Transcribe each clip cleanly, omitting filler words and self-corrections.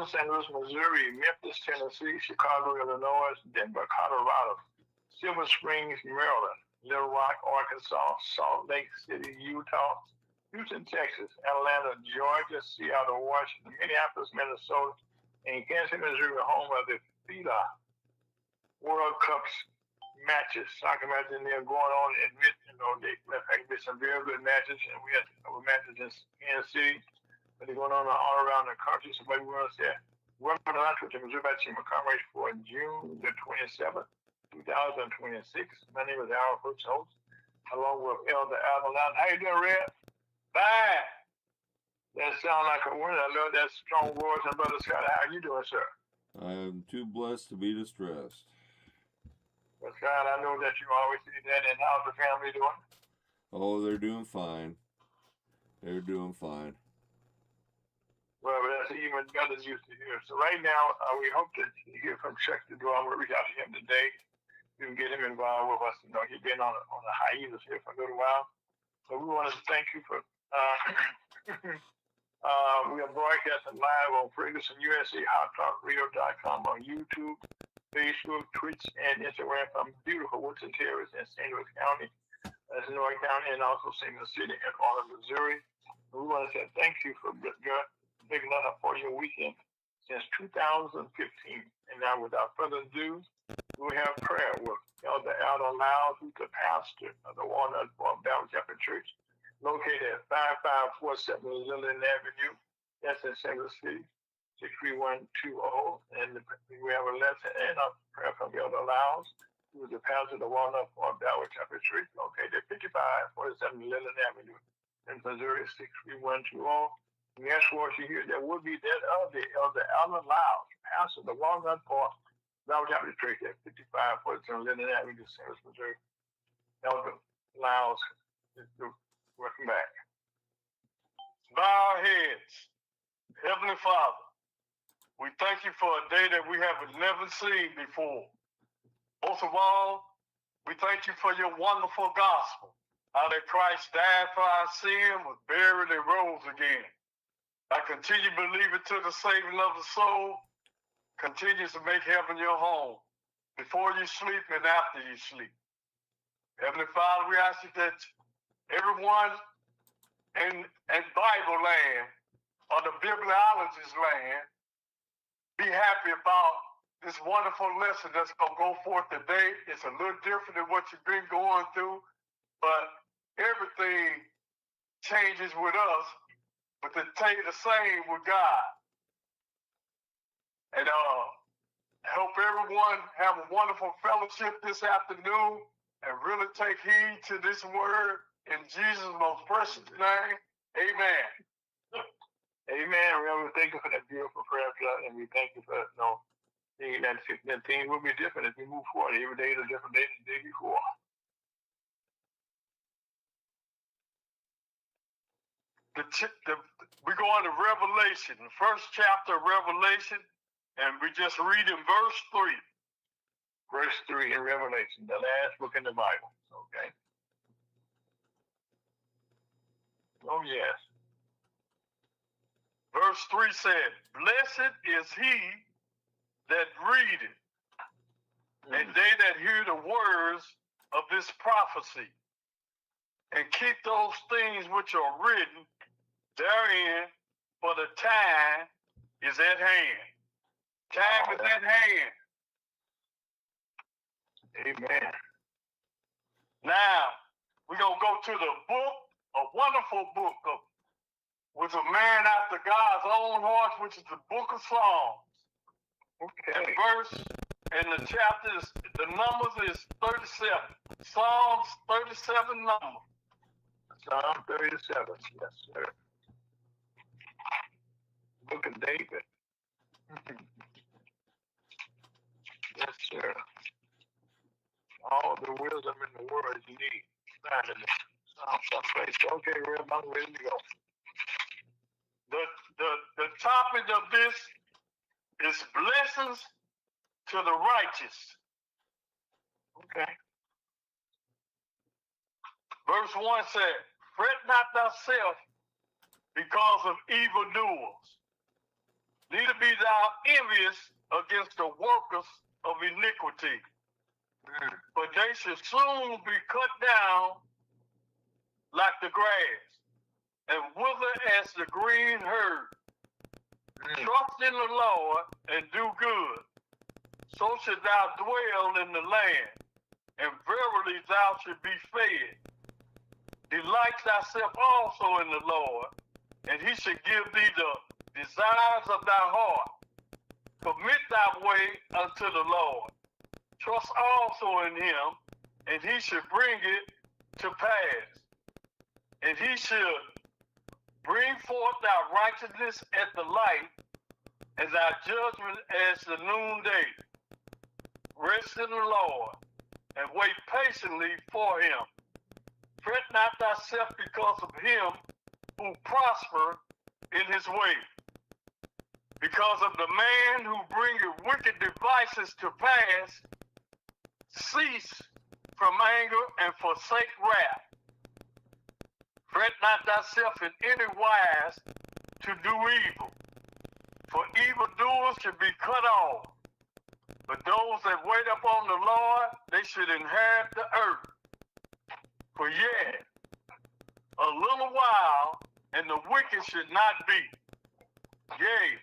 St. Louis, Missouri, Memphis, Tennessee, Chicago, Illinois, Denver, Colorado, Silver Springs, Maryland, Little Rock, Arkansas, Salt Lake City, Utah, Houston, Texas, Atlanta, Georgia, Seattle, Washington, Minneapolis, Minnesota, and Kansas City, Missouri, home of the FIBA World Cups matches, soccer matches, and they're going on. And they've been some very good matches, and we had matches in Kansas City, but they're going on all around the country. So maybe we want to say, welcome to lunch with the Missouri Team of Commerce for June the 27th, 2026. My name is Al Brooks, host, along with Elder Alvin. How you doing, Red? Bye. That sounds like a winner. I love that strong voice. And Brother Scott, how you doing, sir? I am too blessed to be distressed. Well, Scott, I know that you always see that. And how's the family doing? Oh, they're doing fine. They're doing fine. Well, that's even better news to hear. So right now, we hope that you hear from Chuck the Door. I'm going to reach out to him today. We can get him involved with us. You know, he's been on a hiatus here for a little while. So we want to thank you for we are broadcasting live on Ferguson USA, HotTalkRadio.com, on YouTube, Facebook, Twitch, and Instagram from beautiful Woodson Terrace in St. Louis County, that's North County, and also St. Louis City and all of Missouri. And we want to say thank you for making that up for your weekend since 2015. And now, without further ado, we have prayer with Elder Alden Lyles, who's the pastor of the Walnut Farm Baptist Catholic Church, located at 5547 Lillian Avenue. That's in St. Louis City, 63120. And we have a lesson and a prayer from Elder Lyles, who is the pastor of the Walnut Farm Baptist Catholic Church, located at 5547 Lillian Avenue in Missouri, 63120. And that's what you hear. There will be that other Elder Alden Lyles, pastor of the Walnut Farm Baptist Catholic Church at 5547 Lillian Avenue, St. Louis, Missouri. Elder Lyles, welcome back. Bow our heads. Heavenly Father, we thank you for a day that we have never seen before. Most of all, we thank you for your wonderful gospel, how that Christ died for our sin, was buried, and rose again. I continue believing to the saving of the soul, continue to make heaven your home, before you sleep and after you sleep. Heavenly Father, we ask you that everyone in Bible land or the bibliologist land be happy about this wonderful lesson that's going to go forth today. It's a little different than what you've been going through, but everything changes with us, but they stay the same with God. And help everyone have a wonderful fellowship this afternoon and really take heed to this word in Jesus' most precious name. Amen. Amen. We thank you for that beautiful prayer, and we thank you for that things will be different as we move forward. Every day is a different day than the day before. We go on to Revelation, the first chapter of Revelation, and we just read in verse 3. Verse 3 in Revelation, the last book in the Bible. Okay. Oh, yes. Verse 3 said, "Blessed is he that readeth, and they that hear the words of this prophecy, and keep those things which are written therein, for the time is at hand." Time is at hand. Amen. Now, we're going to go to the book, a wonderful book with a man after God's own heart, which is the book of Psalms. Okay. And the chapters, the numbers is 37. Psalms 37 number. Psalm 37, yes, sir. Book of David. Yes, sir. All the wisdom in the world you need. Find it. Psalm someplace. Okay, Reb, I'm ready to go. The topic of this is blessings to the righteous. Okay. Verse 1 said, "Fret not thyself because of evildoers, neither be thou envious against the workers of iniquity, for they shall soon be cut down like the grass, and wither as the green herb. Trust in the Lord and do good, so shalt thou dwell in the land, and verily thou shalt be fed. Delight thyself also in the Lord, and he shall give thee the desires of thy heart. Commit thy way unto the Lord. Trust also in him, and he shall bring it to pass. And he shall bring forth thy righteousness at the light, and thy judgment as the noonday. Rest in the Lord, and wait patiently for him. Fret not thyself because of him who prosper in his way, because of the man who bringeth wicked devices to pass. Cease from anger and forsake wrath. Fret not thyself in any wise to do evil, for evildoers should be cut off. But those that wait upon the Lord, they should inherit the earth. For yet a little while, and the wicked should not be. Yea,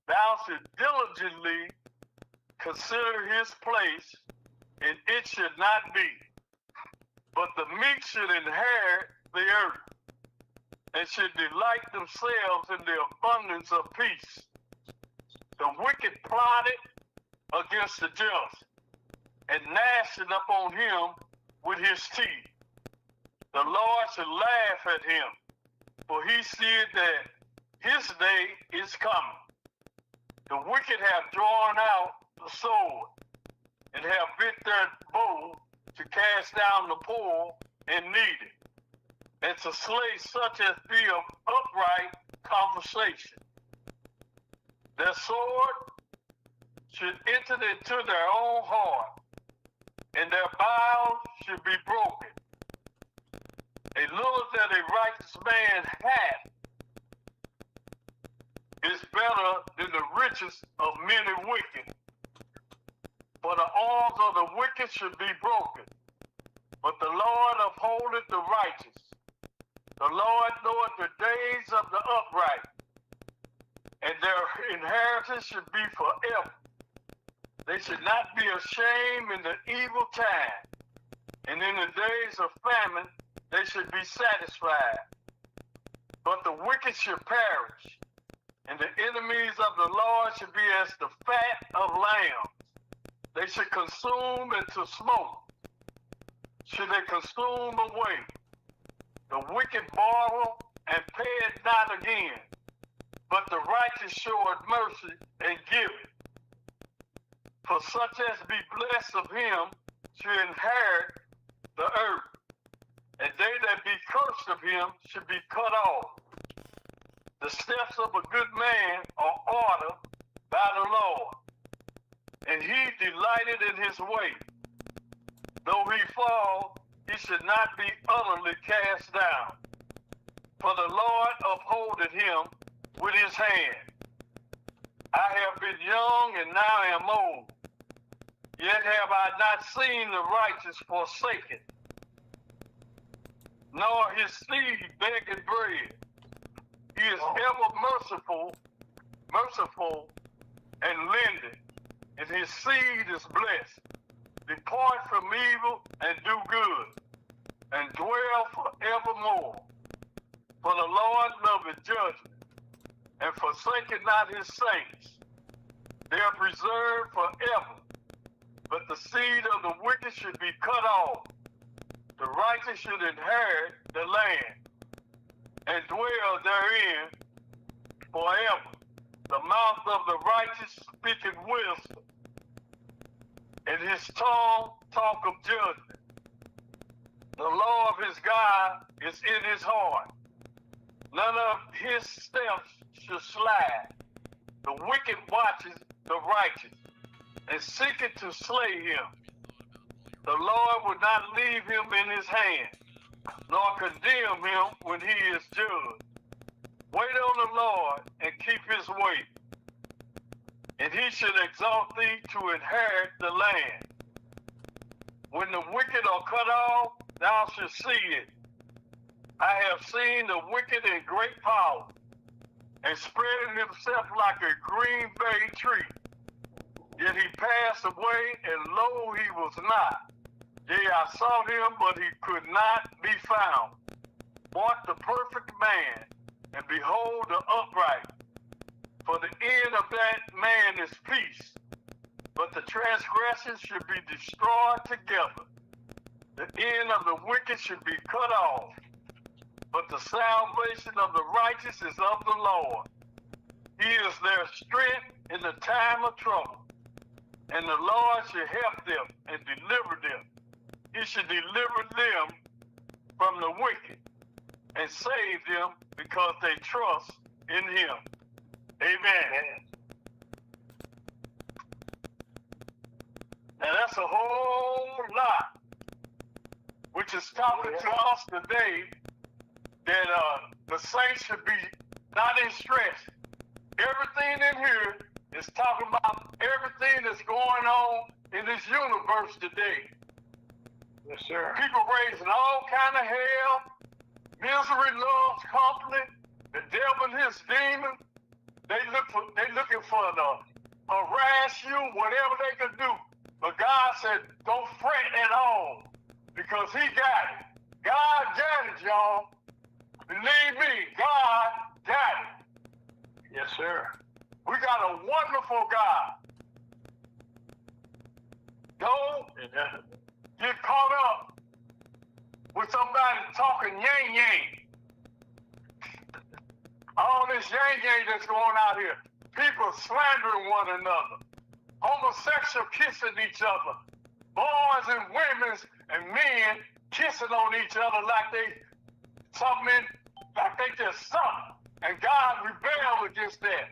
thou should diligently consider his place, and it should not be. But the meek should inherit the earth, and should delight themselves in the abundance of peace. The wicked plotted against the just, and gnashed upon him with his teeth. The Lord should laugh at him, for he seeth that his day is coming. The wicked have drawn out the sword, and have bent their bow to cast down the poor and needy, and to slay such as be of upright conversation. Their sword should enter into their own heart, and their bowels should be broken. A little that a righteous man hath is better than the riches of many wicked. For the arms of the wicked should be broken, but the Lord upholdeth the righteous. The Lord knoweth the days of the upright, and their inheritance should be forever. They should not be ashamed in the evil time, and in the days of famine they should be satisfied. But the wicked should perish, and the enemies of the Lord should be as the fat of lambs. They should consume into smoke. Should they consume away? The wicked borrow and pay it not again, but the righteous showeth mercy and give it. For such as be blessed of him shall inherit the earth, and they that be cursed of him should be cut off. The steps of a good man are ordered by the Lord, and he delighted in his way. Though he fall, he should not be utterly cast down, for the Lord upholdeth him with his hand. I have been young and now am old, yet have I not seen the righteous forsaken, nor his seed begging bread. He is ever merciful and lending, and his seed is blessed. Depart from evil and do good, and dwell forevermore. For the Lord loveth judgment, and forsaketh not his saints. They are preserved forever, but the seed of the wicked should be cut off. The righteous should inherit the land, and dwell therein forever. The mouth of the righteous speaketh wisdom, and his tongue talk of judgment. The law of his God is in his heart. None of his steps shall slide. The wicked watches the righteous, and seeketh to slay him. The Lord will not leave him in his hand, nor condemn him when he is judged. Wait on the Lord and keep his way, and he should exalt thee to inherit the land. When the wicked are cut off, thou shalt see it. I have seen the wicked in great power, and spreading himself like a green bay tree. Yet he passed away, and lo, he was not. Yea, I sought him, but he could not be found. Mark the perfect man, and behold the upright. For the end of that man is peace, but the transgressions should be destroyed together. The end of the wicked should be cut off, but the salvation of the righteous is of the Lord. He is their strength in the time of trouble, and the Lord shall help them and deliver them. He shall deliver them from the wicked and save them because they trust in him. Amen. Now that's a whole lot, which is talking to us today that the saints should be not in stress. Everything in here is talking about everything that's going on in this universe today. Yes, sir. People raising all kind of hell. Misery loves company. The devil and his demons. They looking for the harass you, whatever they can do. But God said, don't fret at all, because he got it. God got it, y'all. Believe me, God got it. Yes, sir. We got a wonderful God. Don't get caught up with somebody talking yang yang. All this yang yang that's going out here. People slandering one another. Homosexual kissing each other. Boys and women and men kissing on each other like they just something. And God rebelled against that.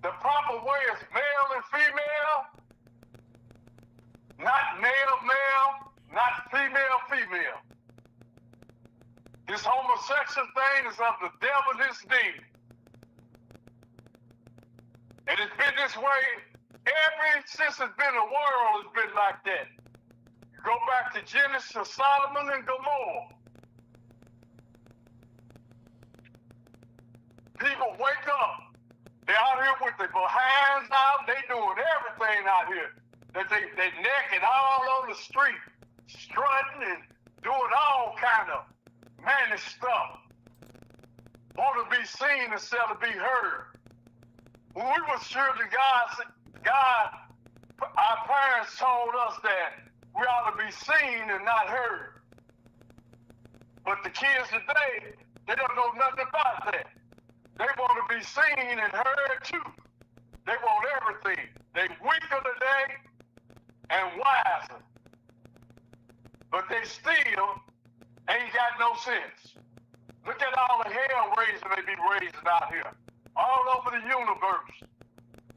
The proper way is male and female, not male, not female. This homosexual thing is of the devil and his demon. And it's been this way since it's been a world, it's been like that. Go back to Genesis, Solomon and Gomorrah. People wake up. They're out here with their hands out. They doing everything out here. They naked all on the street, strutting and doing all kind of mannish stuff. Want to be seen instead of be heard. When we were children, God, our parents told us that we ought to be seen and not heard. But the kids today, they don't know nothing about that. They want to be seen and heard too. They want everything. They weaker today and wiser. But they still ain't got no sense. Look at all the hell raising they be raising out here. All over the universe.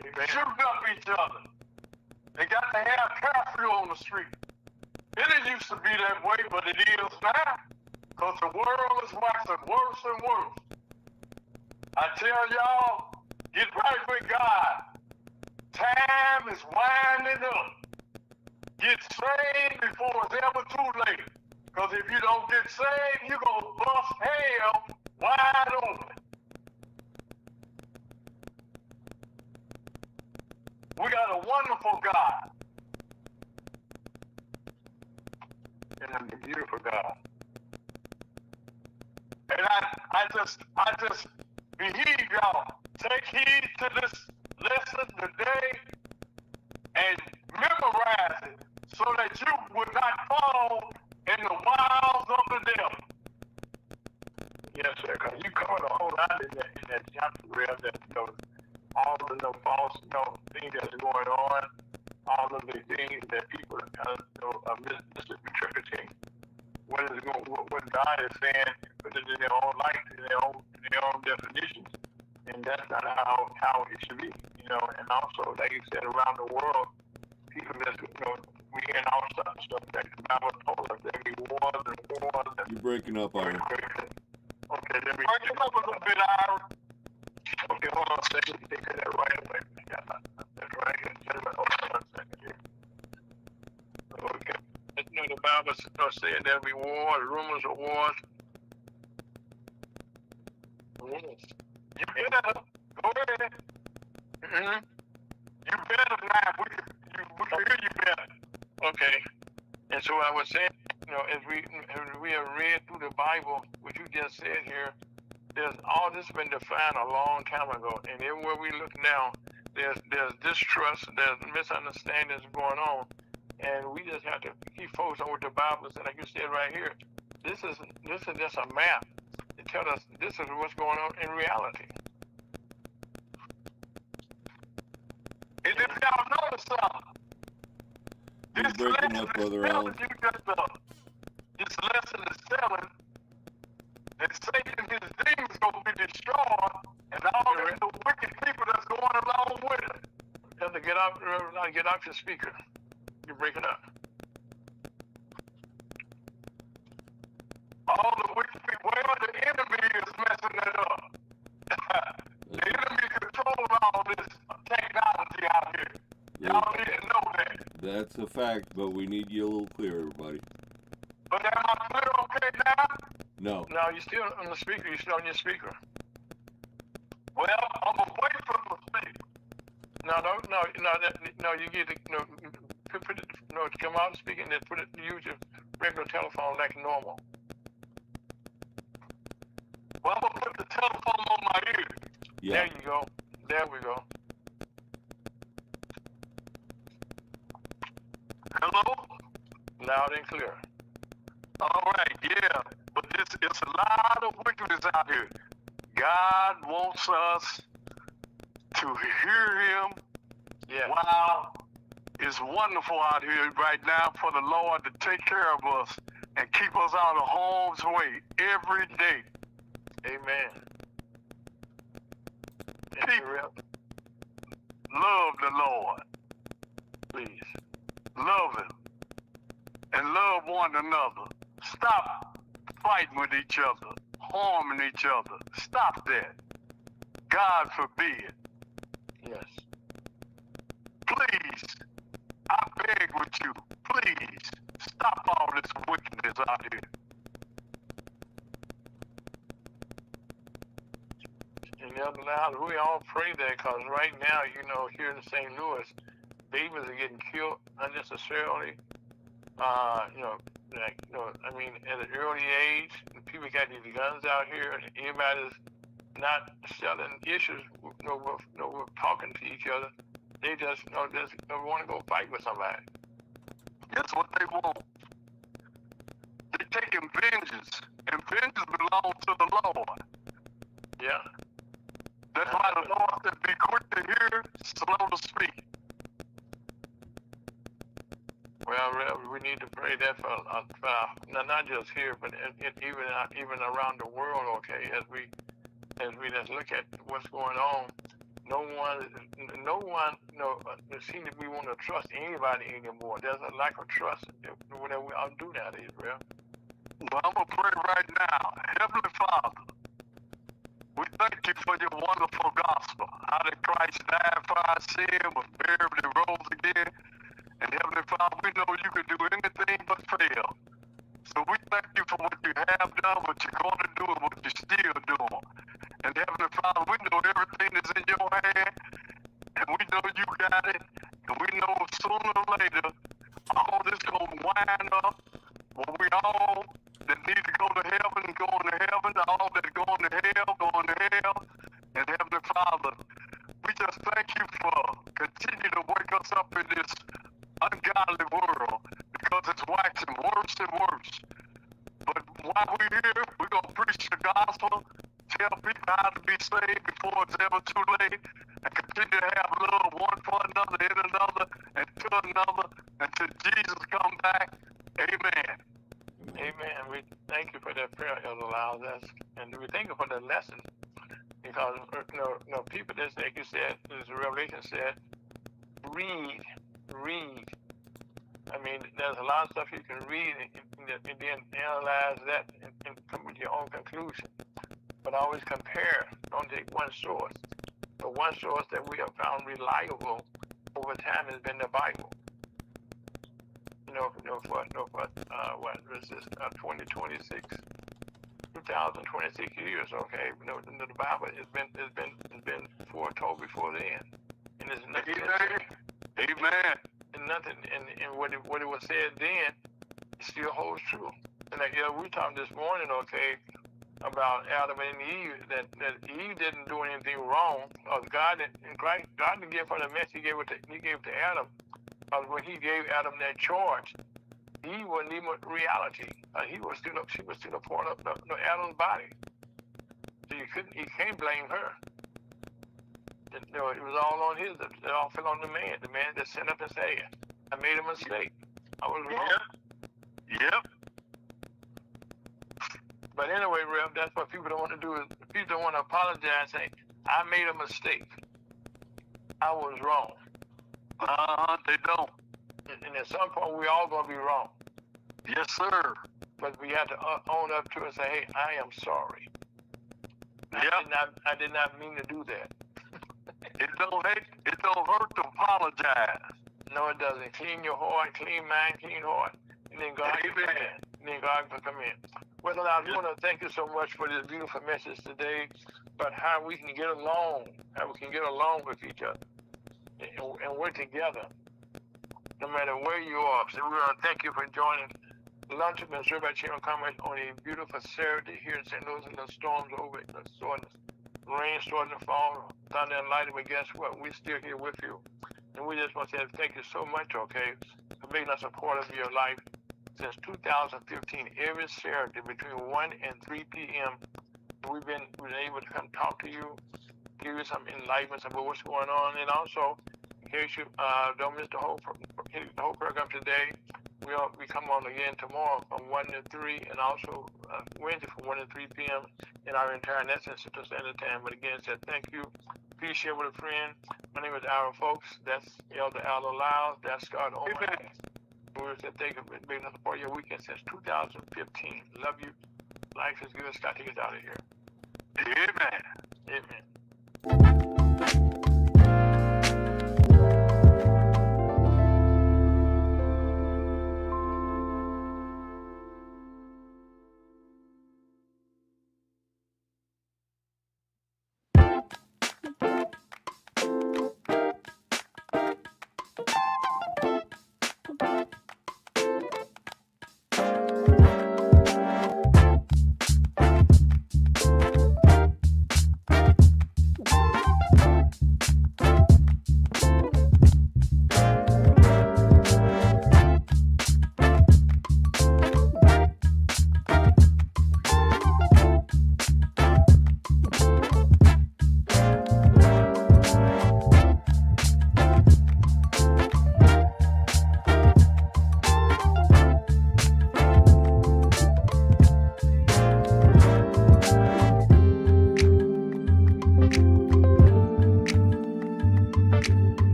Amen. Shooting up each other. They got to have curfew on the street. It didn't used to be that way, but it is now. Because the world is waxing worse and worse. I tell y'all, get right with God. Time is winding up. Get saved before it's ever too late. Because if you don't get saved, you're going to bust hell wide open. We got a wonderful God. And a beautiful God. And I just beheed y'all. Take heed to this lesson today and memorize it so that you would not fall in the wiles of the devil. Yes, sir. Because you covered a whole lot in that chapter where that all of the false things that's going on, all of the things that people are misinterpreting. What God is saying, put it in their own light, in their own definitions, and that's not how it should be, And also, like you said, around the world, people that's we hearing all stuff that the Bible told us there be wars and wars. You're breaking up, Ira. Okay, let me break it up a little bit, Ira. Okay, hold on a second. Take that right away. Bible said there'll be wars, rumors of wars. Yes. You better go ahead. Mm-hmm. You better now. We can hear you better. Okay. And so I was saying, as we have read through the Bible, what you just said here, there's all this been defined a long time ago, and everywhere we look now, there's distrust, there's misunderstandings going on, and we just have to keep focused on what the Bible said. Like you said right here, this is just a map to tell us this is what's going on in reality. And if y'all notice something, You're breaking up, Brother Allen. This lesson is telling that Satan and his demons going to be destroyed, and all the wicked people that's going along with it. You have to get off your speaker. You're breaking up. All the wicked people, well, the enemy is messing that up. The enemy controls all this technology out here. Y'all need to know that. That's a fact, but we need you a little clearer, everybody. But am I clear okay now? No. No, you're still on the speaker. You're still on your speaker. Well, I'm going to wait for him to speak. No, you get to, put it, come out and speak and then use your regular telephone like normal. Well, I'm going to put the telephone on my ear. Yeah. There you go. There we go. Hello? Loud and clear. All right, yeah. But it's a lot of wickedness out here. God wants us to hear him. Yeah. Wow. It's wonderful out here right now for the Lord to take care of us and keep us out of harm's way every day. Amen. People, love the Lord. Please. Love him. And love one another. Stop fighting with each other, harming each other. Stop that. God forbid. Yes. Please, I beg with you, please, stop all this wickedness out here. And the other loud, we all pray that because right now, here in St. Louis, babies are getting killed unnecessarily. At an early age, people got these guns out here, and everybody's not selling issues, with talking to each other. They just want to go fight with somebody. That's what they want. They're taking vengeance, and vengeance belongs to the Lord. Yeah. That's why the Lord said, be quick to hear, slow to speak. Well, we need to pray that for not just here, but even around the world. Okay, as we just look at what's going on, no one, seems we want to trust anybody anymore. There's a lack of trust. Whatever we all do nowadays, Israel. Well, I'm going to pray right now. Heavenly Father, we thank you for your wonderful gospel. How that Christ died for our sin, was buried and rose again. And Heavenly Father, we know you can do anything but fail. So we thank you for what you have done, what you're going to do, and what you're still doing. And Heavenly Father, we know everything is in your hand, and we know you got it, and we know sooner or later, all this going to wind up, where we all that need to go to heaven, going to heaven, all that going to hell, and Heavenly Father, we just thank you for continuing to wake us up in this ungodly world, because it's waxing worse and worse. But while we're here, we're going to preach the gospel, tell people how to be saved before it's ever too late, and continue to have love one for another, in another, and to another, until Jesus come back. Amen. Amen. We thank you for that prayer, Elder Lyles. And we thank you for the lesson, because people just like you said, as Revelation said, read. I mean, there's a lot of stuff you can read and then analyze that and come with your own conclusion. But always compare. Don't take one source. The one source that we have found reliable over time has been the Bible. what is this? 2026. 2026 years, okay. The Bible has been foretold before then, and there's nothing. Amen. And nothing, and what it was said then, it still holds true. And we talked this morning, okay, about Adam and Eve, that Eve didn't do anything wrong. God didn't give her the message He gave to Adam. When He gave Adam that charge, Eve wasn't even reality. She was still a part of Adam's body. So you can't blame her. It was all on his. It all fell on the man. The man that sent up and said, "I made a mistake. I was wrong." Yep. But anyway, Rev, that's what people don't want to do. Is people don't want to apologize, say, "I made a mistake. I was wrong." They don't. And at some point, we all gonna be wrong. Yes, sir. But we have to own up to it and say, "Hey, I am sorry. I did not mean to do that." It don't hurt to apologize. No, it doesn't. Clean your heart, clean mind, clean heart, and then God can come in. And then God can come in. Well, I want to thank you so much for this beautiful message today about how we can get along, with each other, and work together, no matter where you are. So we want to thank you for joining Lunch with Mr. By Channel Comment on a beautiful Saturday here in St. Louis, and the storms over, rain starting to fall, thunder and lightning, but guess what? We're still here with you. And we just want to say thank you so much, okay, for making us a part of your life. Since 2015, every Saturday between 1 and 3 p.m., we've been able to come talk to you, give you some enlightenment about what's going on. And also, in case you don't miss the whole program today, we come on again tomorrow from 1 to 3, and also Wednesday from 1 to 3 p.m. in our entire Central Standard Time. But again, said thank you. Please share with a friend. My name is Aaron Folks. That's Elder Aldo Lyles. That's Scott Owen. We said thank you for being a part of your weekend since 2015. Love you. Life is good. Scott, take us out of here. Amen. Amen.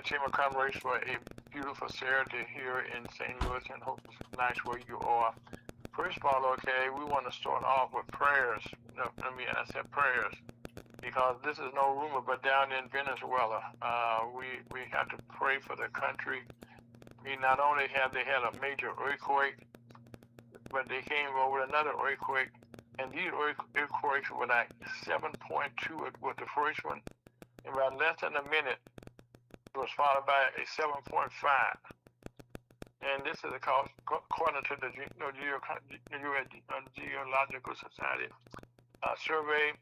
Chamber Commerce for a beautiful Saturday here in St. Louis, and hope it's nice where you are. First of all, okay, we want to start off with prayers. I said prayers because this is no rumor, but down in Venezuela, we have to pray for the country. Not only have they had a major earthquake, but they came over another earthquake, and these earthquakes were like 7.2 with the first one. In about less than a minute, it was followed by a 7.5. And this is according to the Geological Society survey,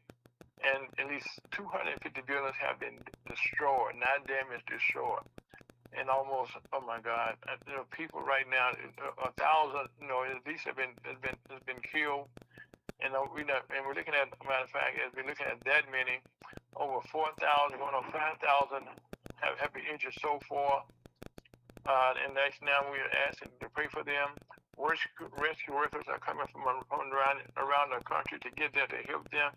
and at least 250 buildings have been destroyed, not damaged, destroyed. And almost, oh my God, people right now, 1,000, at least have been killed. And we're looking at, matter of fact, as we're looking at that many, over 4,000, 5,000 have been injured so far. And next now we are asking to pray for them. rescue workers are coming from around the country to get there to help them.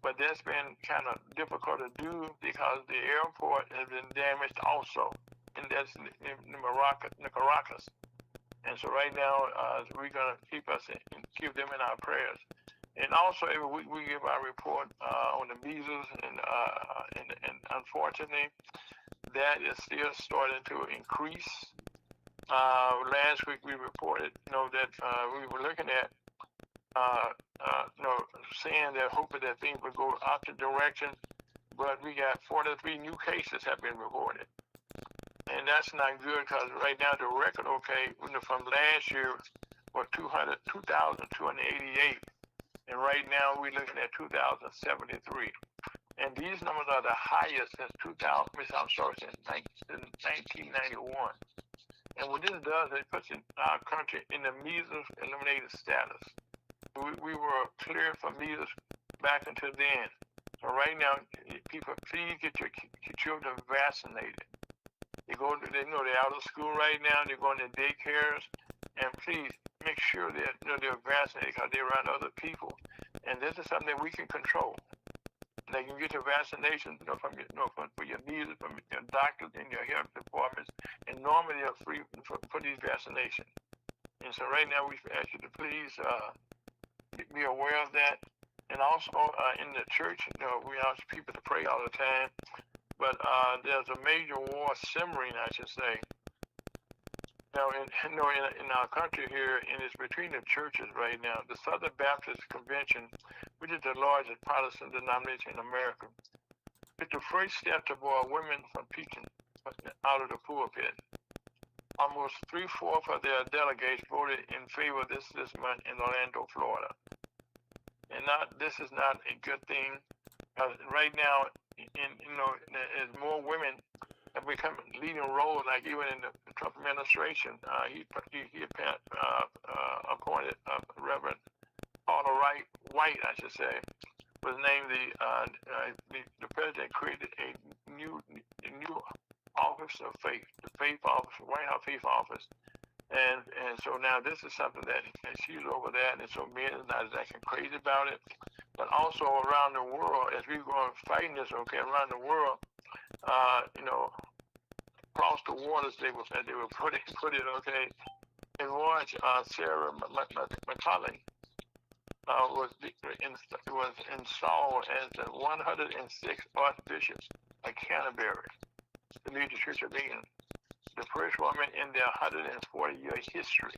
But that's been kind of difficult to do because the airport has been damaged also, and that's in Caracas. And so right now, we're going to keep them in our prayers. And also every week we give our report on the measles, and unfortunately, that is still starting to increase. Last week we reported, that we were looking at, saying that hoping that things would go opposite direction, but we got 43 new cases have been reported. And that's not good because right now the record, from last year was 2,288. And right now we're looking at 2,073. And these numbers are the highest since 1991. And what this does, it puts our country in the measles eliminated status. We were clear for measles back until then. So right now, people, please get your children vaccinated. They're out of school right now. They're going to daycares, and please make sure that they're vaccinated because they're around other people. And this is something that we can control. They can get your vaccination, for your measles, from your doctors and your health departments, and normally they're free for these vaccinations. And so right now we ask you to please be aware of that. And also in the church, we ask people to pray all the time. But there's a major war simmering, I should say. Now, in our country here, and it's between the churches right now. The Southern Baptist Convention, which is the largest Protestant denomination in America, it's the first step to bar women from preaching out of the pulpit. Almost 3/4 of their delegates voted in favor of this month in Orlando, Florida. And this is not a good thing. Right now, as more women have become leading roles, like even in the Trump administration, he appointed Reverend Paula White, I should say, was named the president created a new office of faith, the faith office, White House faith office. And so now this is something that she's over that, and so men is not exactly crazy about it. But also around the world, as we go fighting this, around the world, across the waters they were put it, and watch Sarah McCollum was installed as the 106th Archbishop of Canterbury to lead the Church of England, the first woman in their 140-year history.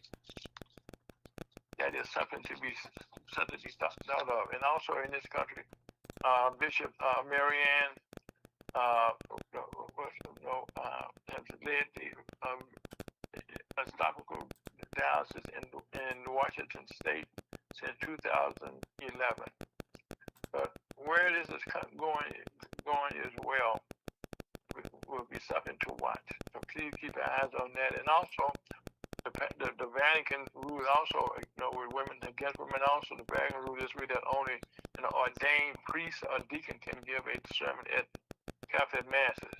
That is something to be thought of. And also in this country, Bishop Marianne has led the Episcopal Diocese in Washington State since 2011. But where this is going as well will be something to watch. So please keep your eyes on that. And also, the Vatican rule also, with women, against women also, the Vatican rule this week that only an ordained priest or deacon can give a sermon at Catholic masses.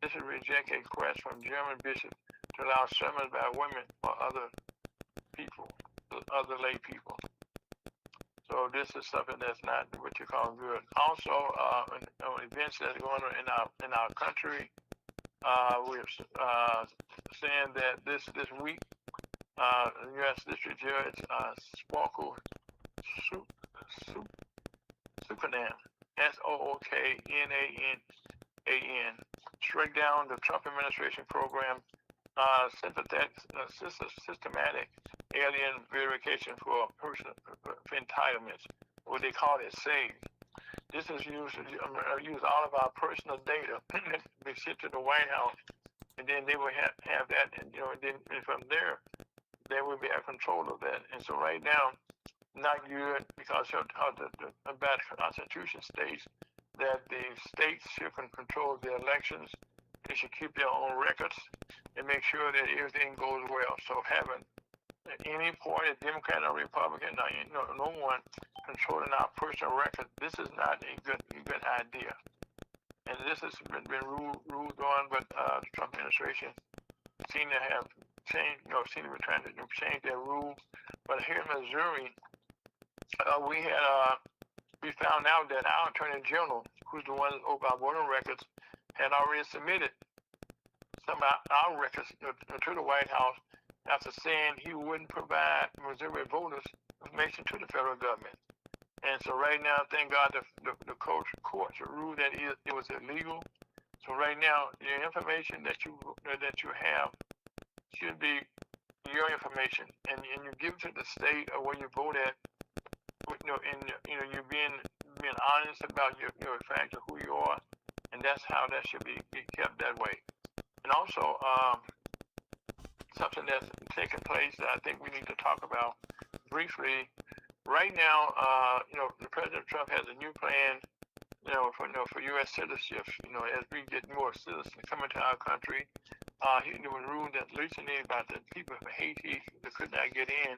This will reject a request from German bishops to allow sermons by women or other people, other lay people. So this is something that's not what you call good. Also, events that are going on in our country, we're saying that this week, U.S. District Judge Sparkle Sookanan, Sooknanan, struck down the Trump administration program, systematic alien verification for entitlements, what they call it SAVE. This is use all of our personal data. They sent to the White House, and then they will have that, and then from there, they will be at control of that. And so right now, not good because the Constitution states that the states should control their elections. They should keep their own records and make sure that everything goes well. So having any party, Democrat or Republican, no one controlling our personal record, this is not a good idea. And this has been ruled on, but the Trump administration seem to have change, seem to be trying to change their rules. But here in Missouri, we found out that our Attorney General, who's the one over our voting records, had already submitted some of our records to the White House after saying he wouldn't provide Missouri voters information to the federal government. And so right now, thank God, the courts ruled that it was illegal. So right now, the information that you have should be your information, and you give it to the state or where you vote at. You're being honest about your fact of who you are, and that's how that should be kept that way. And also, something that's taking place that I think we need to talk about briefly. Right now, President Trump has a new plan, for U.S. citizenship. As we get more citizens coming to our country, there was ruled that recently about the people from Haiti that could not get in.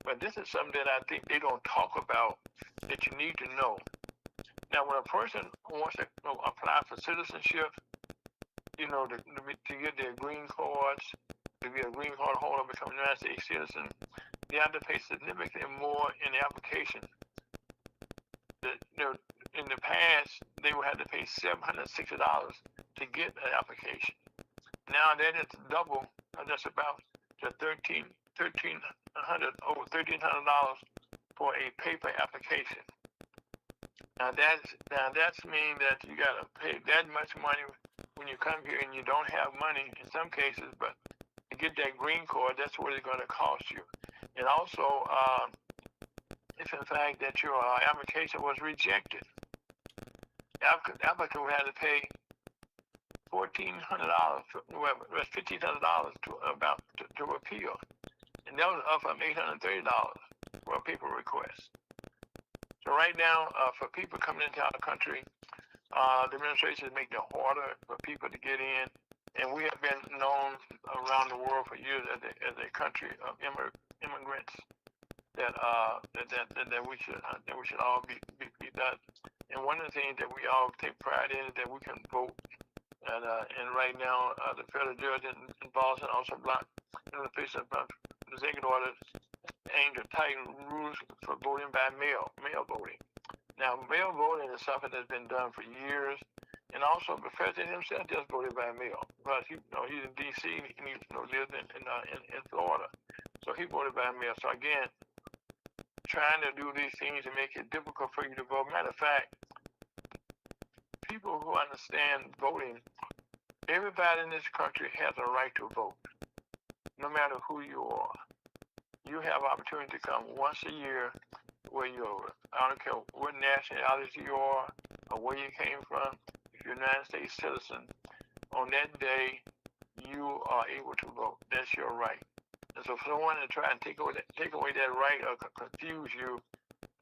But this is something that I think they don't talk about that you need to know. Now, when a person wants to apply for citizenship, to get their green cards, to be a green card holder, become a United States citizen, they have to pay significantly more in the application. In the past, they would have to pay $760 to get an application. Now that it's double, that's about to $1,300 for a paper application. Now that's mean that you gotta pay that much money when you come here and you don't have money in some cases, but to get that green card, that's what it's gonna cost you. And also, if in fact that your application was rejected, the applicant would have to pay $1,400, $1,500 to appeal, and that was up from $830 for a paper request. So right now, for people coming into our country, the administration is making it harder for people to get in, and we have been known around the world for years as a country of immigrants that we should all be done. And one of the things that we all take pride in is that we can vote. And right now, the federal judge in Boston also blocked the piece of executive orders aimed at tighten rules for voting by mail voting. Now, mail voting is something that's been done for years, and also the president himself just voted by mail. But he's in D.C. and he lives in Florida, so he voted by mail. So again, trying to do these things to make it difficult for you to vote. Matter of fact, people who understand voting, everybody in this country has a right to vote, no matter who you are. You have opportunity to come once a year where I don't care what nationality you are or where you came from. If you're a United States citizen, on that day, you are able to vote. That's your right. And so for someone to try and take away that right or confuse you,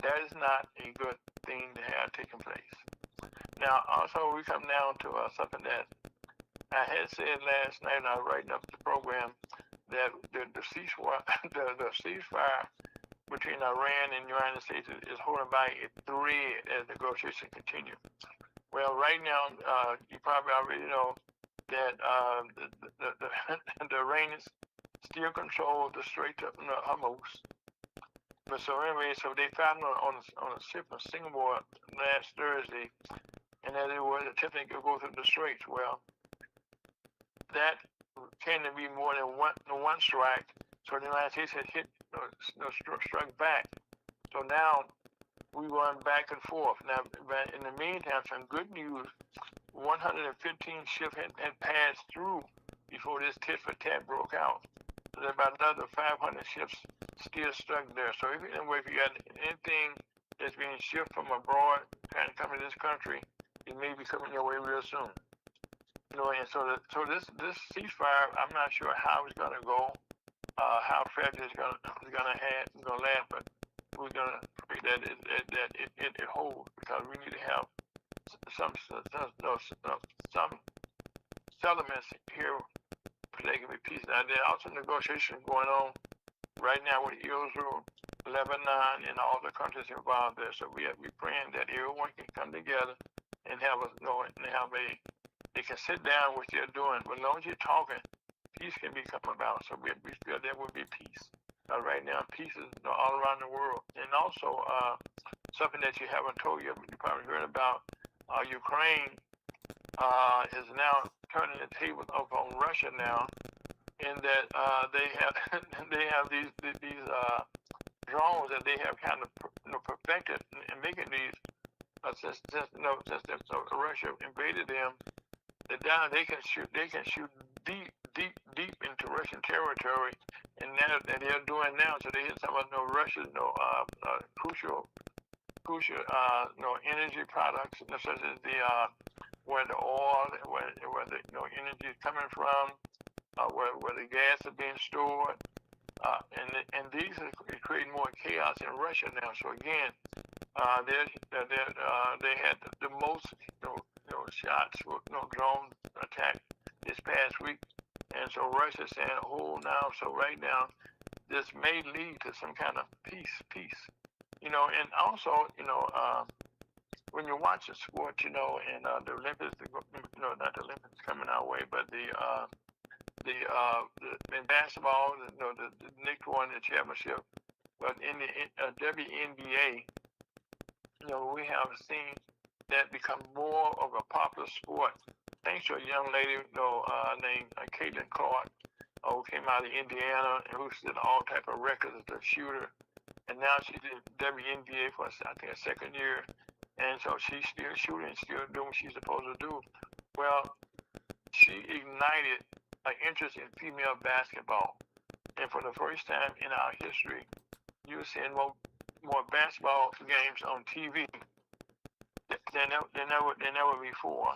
that is not a good thing to have taking place. Now, also, we come down to something that I had said last night when I was writing up the program, that the ceasefire between Iran and the United States is holding by a thread as negotiations continue. Well, right now, you probably already know that the Iranians still control the Strait of Hormuz. But so anyway, so they found on a ship from Singapore last Thursday, and that it was attempting to go through the straits. Well, that can be more than one strike. So the United States had struck back. So now we're going back and forth. Now, in the meantime, some good news: 115 ships had passed through before this tit for tat broke out. So there's about another 500 ships still stuck there. So if you got anything that's being shipped from abroad trying to come to this country, it may be coming your way real soon. And so this ceasefire, I'm not sure how it's going to go, how fast it's going to last, but we're going to pray that it holds, because we need to have some settlements here so there can be peace. Now, there are also negotiations going on right now with Israel, Lebanon, and all the countries involved there. So we're praying that everyone can come together and they can sit down what they're doing. But as long as you're talking, peace can become about. So we feel there will be peace. Right now, peace is all around the world. And also, something that you haven't told you probably heard about, Ukraine is now turning the tables up on Russia now, in that they have they have these drones that they have kind of perfected in making these. Since Russia invaded them, that now they can shoot deep into Russian territory, and they're doing now. So they hit some of Russia's crucial energy products, such as the where the oil, where the energy is coming from, where the gas is being stored, and these are creating more chaos in Russia now. So again, they had the most shots with drone attack this past week, and so Russia's saying, "Oh, now." So right now, this may lead to some kind of peace. And also, when you're watching sports, and the Olympics, not the Olympics coming our way, but in basketball, the Knicks won the championship, but in the WNBA, we have seen that become more of a popular sport, thanks to a young lady, named Caitlin Clark, who came out of Indiana and who set all type of records as a shooter. And now she's in WNBA for, I think, a second year. And so she's still shooting, still doing what she's supposed to do. Well, she ignited an interest in female basketball. And for the first time in our history, you're seeing more basketball games on TV than ever before.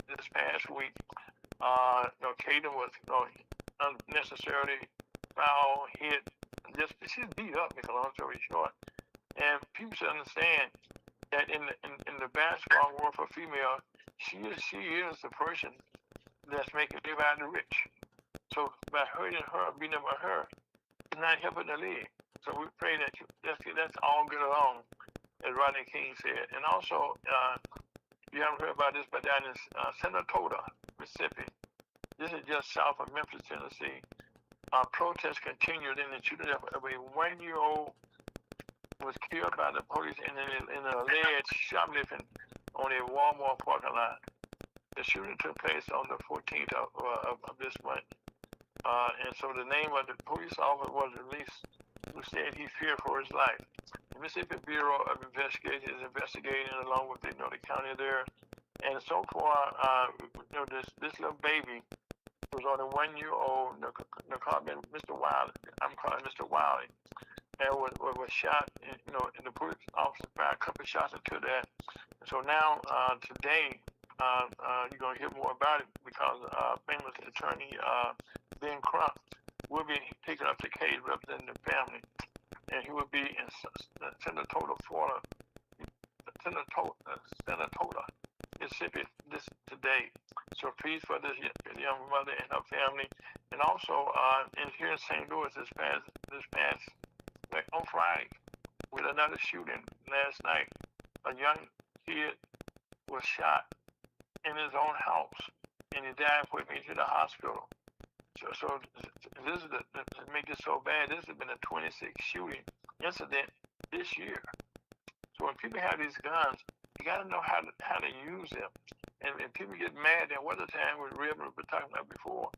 This past week, Caden was unnecessarily foul, hit, she's beat up, make a long story short. And people should understand that in the basketball world for female, she is the person that's making live out the rich. So by hurting her, beating up her, it's not helping the league. So we pray that that's all get along, as Rodney King said. And also, you haven't heard about this, but down in Saratoga, Mississippi, this is just south of Memphis, Tennessee. Protests continued in the shooting of a 1-year-old was killed by the police in an alleged shoplifting on a Walmart parking lot. The shooting took place on the 14th of this month. And so the name of the police officer was released, who said he feared for his life. The Mississippi Bureau of Investigation is investigating along with the county there. And so far, this little baby was only 1-year-old, Mr. Wiley. I'm calling Mr. Wiley, and was shot. And the police officer fired a couple of shots into that. And so now, today, you're gonna hear more about it because famous attorney Ben Crump will be taking up the case representing the family, and he will be in Saratoga, Florida, Saratoga, Mississippi today. So please for this young mother and her family, and also in here in St. Louis this past on Friday with another shooting last night. A young kid was shot in his own house, and he died before he made it to the hospital. So this is to make this so bad. This has been a 26 shooting incident this year. So when people have these guns, you got to know how to use them. And people get mad at what the time we were talking about before.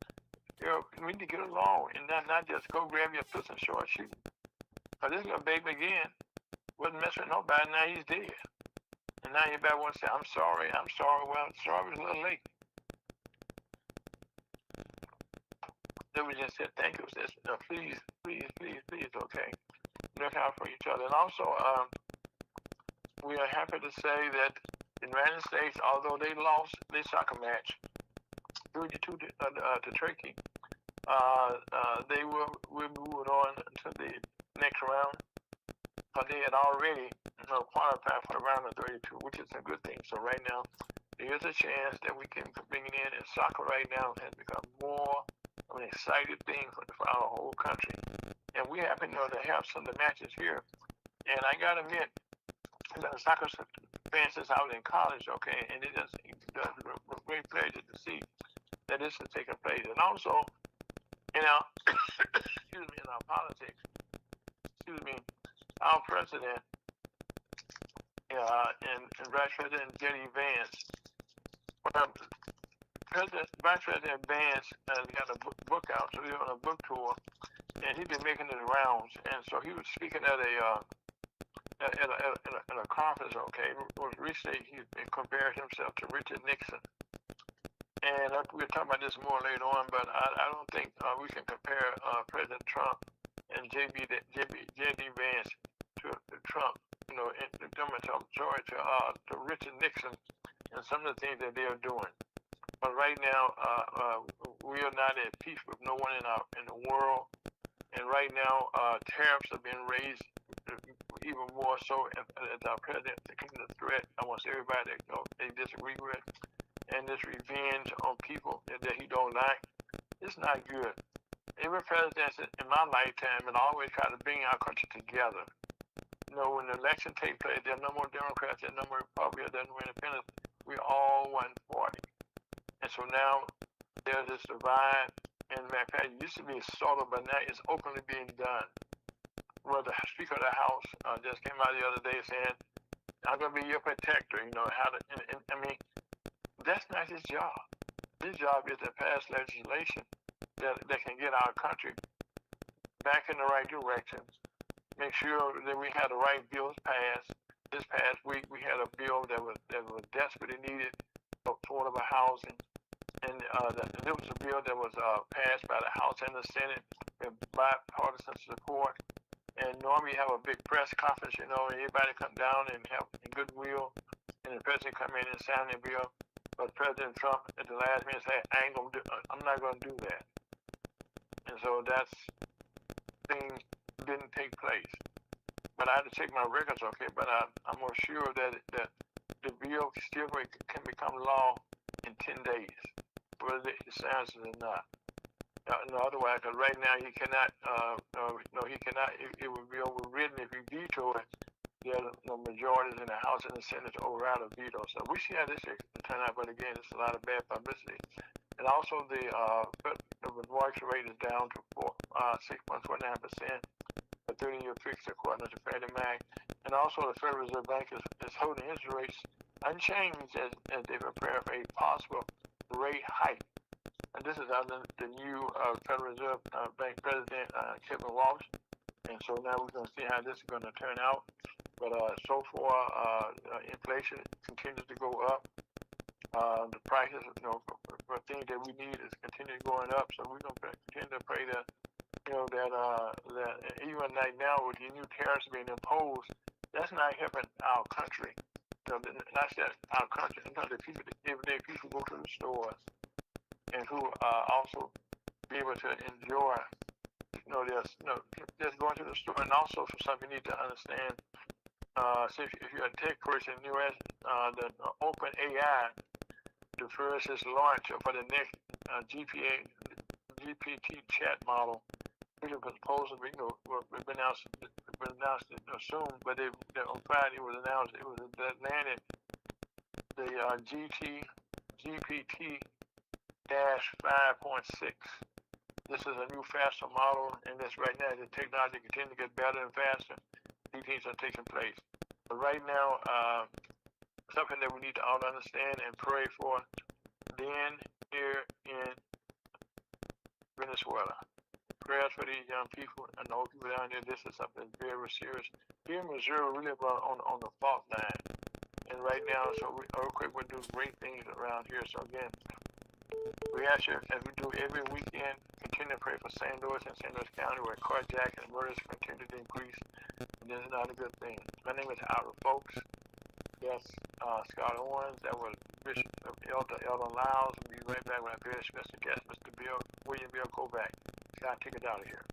We need to get along and not just go grab your pistol and short shoot. Because this little baby again wasn't messing with nobody. Now he's dead. And now everybody wants to say, I'm sorry. Well, sorry was a little late. Then we just said, thank you. Said, please, okay. Look out for each other. And also, we are happy to say that the United States, although they lost their soccer match 32 to Turkey, they will move on to the next round. But they had already qualified for the round of 32, which is a good thing. So right now, there is a chance that we can bring it in. And soccer right now has become more of an exciting thing for our whole country. And we happen to have some of the matches here. And I got to admit, circumstances out in college, okay, and it just a great pleasure to see that this is taking place. And also, in our excuse me, in our politics, our president and Vice President J.D. Vance, Vice President Vance got a book out, so he's on a book tour, and he's been making the rounds. And so he was speaking at a conference, okay. Most recently, he compared himself to Richard Nixon. And we'll talk about this more later on, but I don't think we can compare President Trump and J.D. Vance to Trump, in the majority to Richard Nixon and some of the things that they are doing. But right now, we are not at peace with no one in the world. And right now, tariffs are being raised even more so as our president taking the threat. I want everybody that they disagree with. And this revenge on people that he don't like, it's not good. Every president in my lifetime has always tried to bring our country together. When the election takes place, there are no more Democrats, there are no more Republicans, there are no more independents. We're all one party. And so now there's this divide. And matter of fact, it used to be sort of, but now it's openly being done. Well, the Speaker of the House just came out the other day saying, I'm going to be your protector, that's not his job. His job is to pass legislation that can get our country back in the right direction, make sure that we had the right bills passed. This past week, we had a bill that was desperately needed for affordable housing. And there was a bill that was passed by the House and the Senate with bipartisan support. And normally you have a big press conference, and everybody come down and have goodwill, and the president come in and sign the bill. But President Trump at the last minute said, I'm not going to do that. And so that thing didn't take place. But I had to check my records, okay, but I'm more sure that the bill still can become law in 10 days, whether it sounds or not. Otherwise, because right now he cannot, he cannot, it would be overridden if he vetoed it. There are majorities in the House and the Senate to override a veto. So we see how this turn out, but again, it's a lot of bad publicity. And also the divorce rate is down to 6.49%, a 30-year fixed according to Freddie Mac. And also the Federal Reserve Bank is holding interest rates unchanged as they prepare for a possible rate hike. And this is under the new Federal Reserve Bank President, Kevin Walsh. And so now we're going to see how this is going to turn out. But so far, inflation continues to go up. The prices, for things that we need is continuing going up. So we're going to continue to pray that, that even right now with the new tariffs being imposed, that's not helping our country. Not that our country, the people, everyday people go to the stores and who also be able to enjoy, just going to the store. And also for something you need to understand, so if you're a tech person in the U.S., the OpenAI, the first is launch for the next GPT chat model, which was supposed to be, been announced soon, but on Friday it was announced it was landed the GPT-5.6. This is a new, faster model, and this right now the technology continues to get better and faster. These things are taking place. But right now, something that we need to all understand and pray for, then here in Venezuela. Prayers for these young people and all people down there. This is something very serious. Here in Missouri, we live on the fault line. And right now, so earthquake will do great things around here. So again, we ask you, as we do every weekend, continue to pray for St. Louis and St. Louis County, where carjacking and murders continue to increase. And this is not a good thing. My name is Howard Folks. Yes, Scott Owens. That was Bishop Elder Lyles. We'll be right back with our very special guest, Mr. William Bill Kovacs. Scott, take it out of here.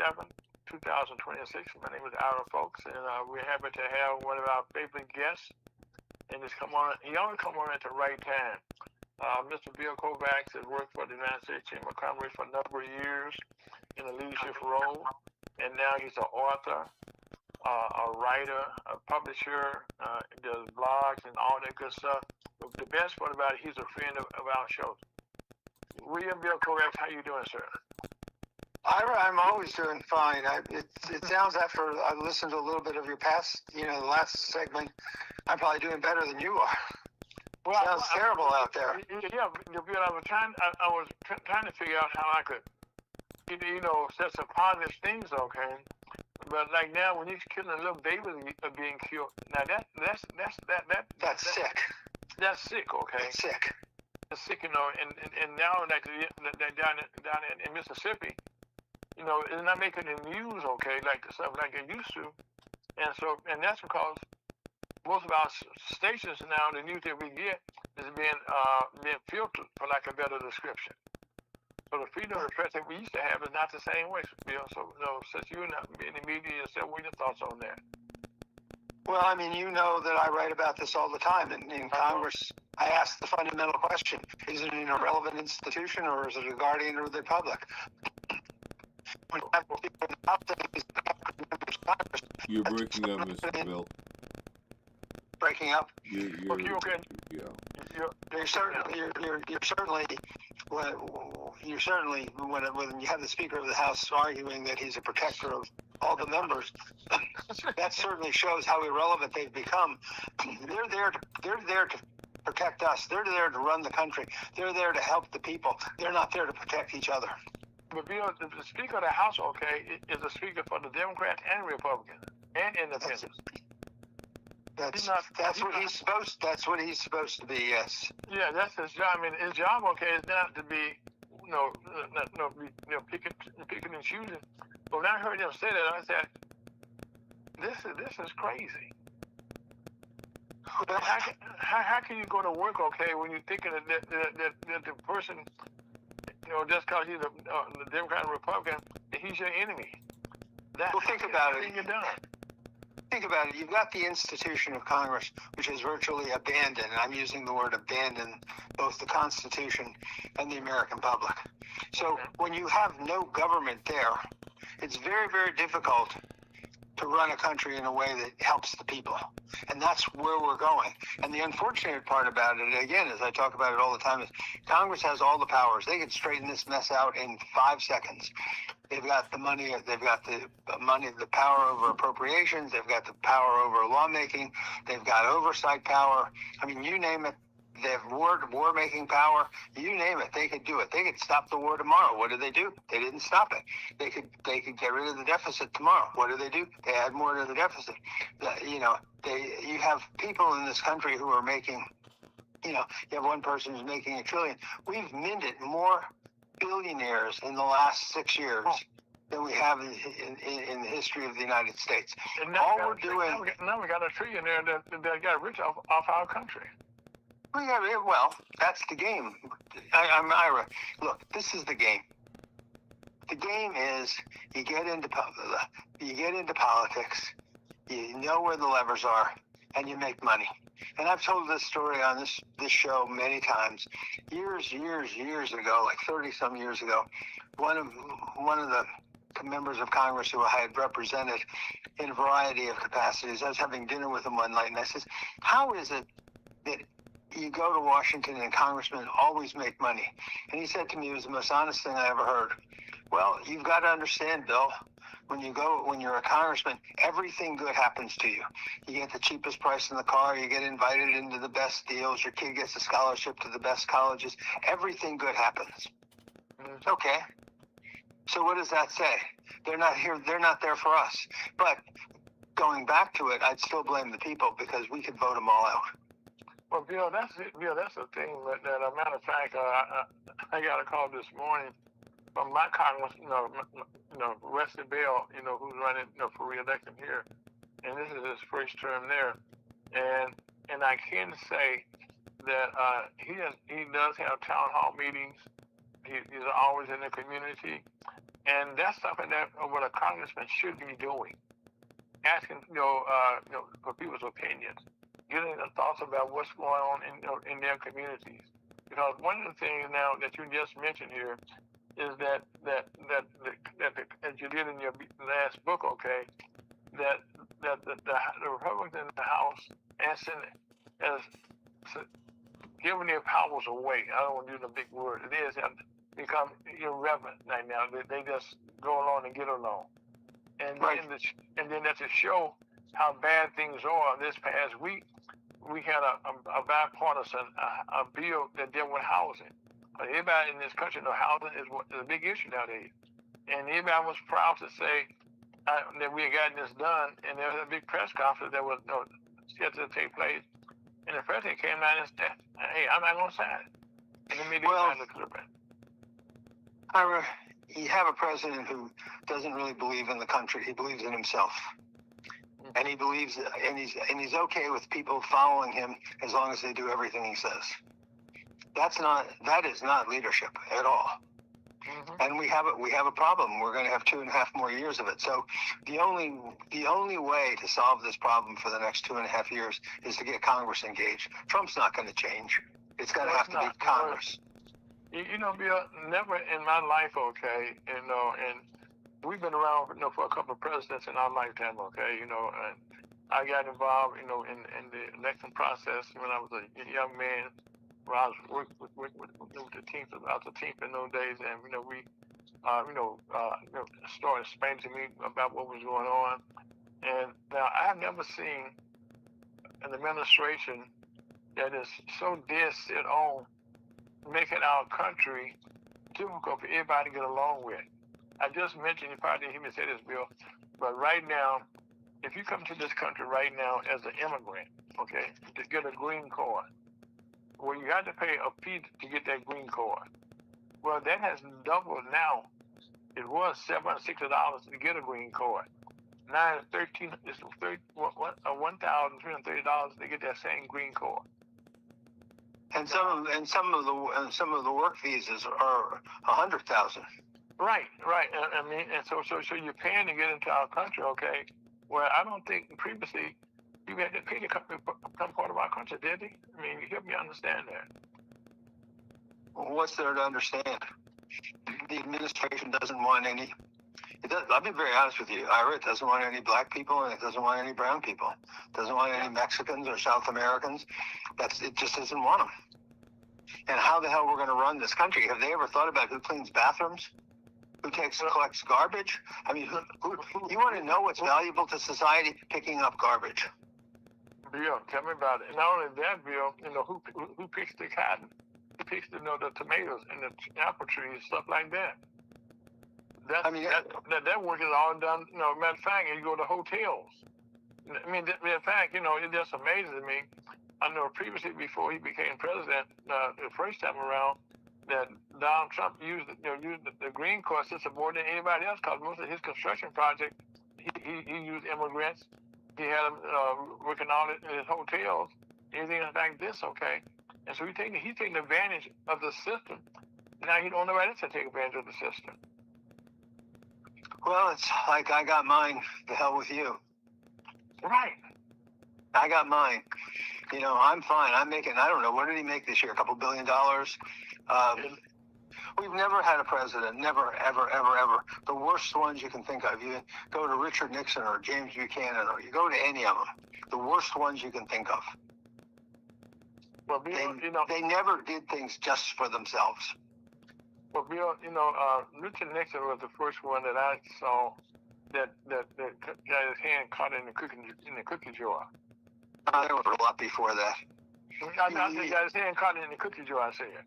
7th, 2026. My name is Ira Folks, and we're happy to have one of our favorite guests. And he always come on at the right time. Mr. Bill Kovacs has worked for the United States Chamber of Commerce for a number of years in a leadership role, and now he's an author, a writer, a publisher, does blogs and all that good stuff. But the best part about it, he's a friend of our show. William Bill Kovacs, how you doing, sir? Ira, I'm always doing fine. It sounds after I listened to a little bit of your past, the last segment, I'm probably doing better than you are. Well, sounds terrible out there. Yeah, Bill, I was trying to figure out how I could, set some positive things, okay? But like now, when he's killing little babies are being killed, now that's sick. That's sick, okay? That's sick. That's sick, and now like down in Mississippi, it's not making the news, okay, like the stuff like it used to, and that's because most of our stations now, the news that we get is being filtered, for lack of a better description. So the freedom of the press that we used to have is not the same way, Bill. So, since you're not in the media yourself, what are your thoughts on that? Well, I mean, you know that I write about this all the time. In Congress, I ask the fundamental question: is it an irrelevant institution, or is it a guardian of the public? You're breaking up, Mr. Bill. Breaking up. You're okay. Yeah. You're certainly when you have the Speaker of the House arguing that he's a protector of all the members, that certainly shows how irrelevant they've become. They're there to protect us. They're there to run the country. They're there to help the people. They're not there to protect each other. But Bill, the Speaker of the House, okay, is a speaker for the Democrats and Republicans and Independents. That's what he's supposed. That's what he's supposed to be. Yes. Yeah, that's his job. I mean, his job, okay, is not to be, picking and choosing. But when I heard him say that, I said, this is crazy. But how can you go to work, okay, when you're thinking that the person, just because he's a Democrat or Republican, that he's your enemy? Well, think about it. You're done. Think about it. You've got the institution of Congress, which is virtually abandoned. And I'm using the word abandon, both the Constitution and the American public. So when you have no government there, it's very, very difficult to run a country in a way that helps the people. And that's where we're going. And the unfortunate part about it, again, as I talk about it all the time, is Congress has all the powers. They can straighten this mess out in 5 seconds. They've got the money, the power over appropriations, they've got the power over lawmaking, they've got oversight power. I mean, you name it. They have war-making power. You name it, they could do it. They could stop the war tomorrow. What did they do? They didn't stop it. They could get rid of the deficit tomorrow. What do? They add more to the deficit. You have people in this country who are making, you have one person who's making $1 trillion. We've minted more billionaires in the last 6 years than we have in the history of the United States. And now we got $1 trillion there that got rich off our country. Well, that's the game. I'm Ira. Look, this is the game. The game is you get into politics, you know where the levers are, and you make money. And I've told this story on this show many times. Years ago, like 30-some years ago, one of the members of Congress who I had represented in a variety of capacities, I was having dinner with him one night, and I said, how is it that you go to Washington and congressmen always make money? And he said to me, it was the most honest thing I ever heard. Well, you've got to understand, Bill, when you're a congressman, everything good happens to you. You get the cheapest price in the car, you get invited into the best deals, your kid gets a scholarship to the best colleges, everything good happens. Okay. So what does that say? They're not there for us. But going back to it, I'd still blame the people because we could vote them all out. Well, Bill, that's it. Bill, that's the thing. That a matter of fact, I got a call this morning from my Congress, Wesley Bell, who's running, for re-election here, and this is his first term there, and I can say that he does have town hall meetings. He's always in the community, And that's something that what a congressman should be doing, asking for people's opinions, getting the thoughts about what's going on in their communities. Because one of the things now that you just mentioned here is that as you did in your last book, okay, that the Republicans in the House and Senate has giving their powers away. I don't want to use a big word. It is become irrelevant right now. They just go along and get along. And right. then that's to show how bad things are. This past week, we had a bipartisan a bill that dealt with housing. But everybody in this country knows housing is a big issue nowadays. And everybody was proud to say that we had gotten this done. And there was a big press conference that was scheduled to take place. And the president came out and said, "Hey, I'm not going to sign it." And immediately signed the clip. You have a president who doesn't really believe in the country. He believes in himself, and he believes, and he's okay with people following him as long as they do everything he says. That is not leadership at all. Mm-hmm. And we have a problem. We're going to have 2.5 more years of it. So the only way to solve this problem for the next 2.5 years is to get Congress engaged. Trump's not going to change. It's going to have to be Congress. Bill, never in my life, okay, and we've been around, for a couple of presidents in our lifetime, okay, and I got involved, in the election process when I was a young man. When I was working with the team, I was a team in those days, and we, started explaining to me about what was going on. And now I've never seen an administration that is so dead set on making our country difficult for everybody to get along with. I just mentioned, you probably didn't hear me say this, Bill, but right now, if you come to this country right now as an immigrant, okay, to get a green card, well, you got to pay a fee to get that green card. Well, that has doubled now. It was $760 to get a green card. Now it's $1,330 to get that same green card. And some of the work visas are $100,000. Right. I mean, and so you're paying to get into our country, okay? Well, I don't think previously you had to pay to become part of our country, did they? I mean, you help me understand that. Well, what's there to understand? The administration doesn't want any. I'll be very honest with you. Ira, it doesn't want any black people, and it doesn't want any brown people. It doesn't want any Mexicans or South Americans. It just doesn't want them. And how the hell we're going to run this country? Have they ever thought about who cleans bathrooms? Who collects garbage? I mean, you want to know what's valuable to society? Picking up garbage. Bill, tell me about it. And not only that, Bill, who picks the cotton? Who picks the tomatoes and the apple trees, stuff like that? That work is all done. Matter of fact, you go to hotels. I mean, matter of fact, it just amazes me. I know previously, before he became president, the first time around, that Donald Trump used the green card system more than anybody else, because most of his construction projects, he used immigrants. He had them working all in his hotels, anything like this, okay? And so he's taking advantage of the system. Now he don't know nobody else to take advantage of the system. Well, it's like I got mine. The hell with you. Right. I got mine. I'm fine. I'm making, I don't know, what did he make this year? A couple $2 billion? We've never had a president, never, ever, ever, ever. The worst ones you can think of. You go to Richard Nixon or James Buchanan, or you go to any of them. The worst ones you can think of. Well, Bill, they never did things just for themselves. Well, Bill, Richard Nixon was the first one that I saw that got his hand caught in the cookie jar. There was a lot before that. I think got his hand caught in the cookie jar, I said.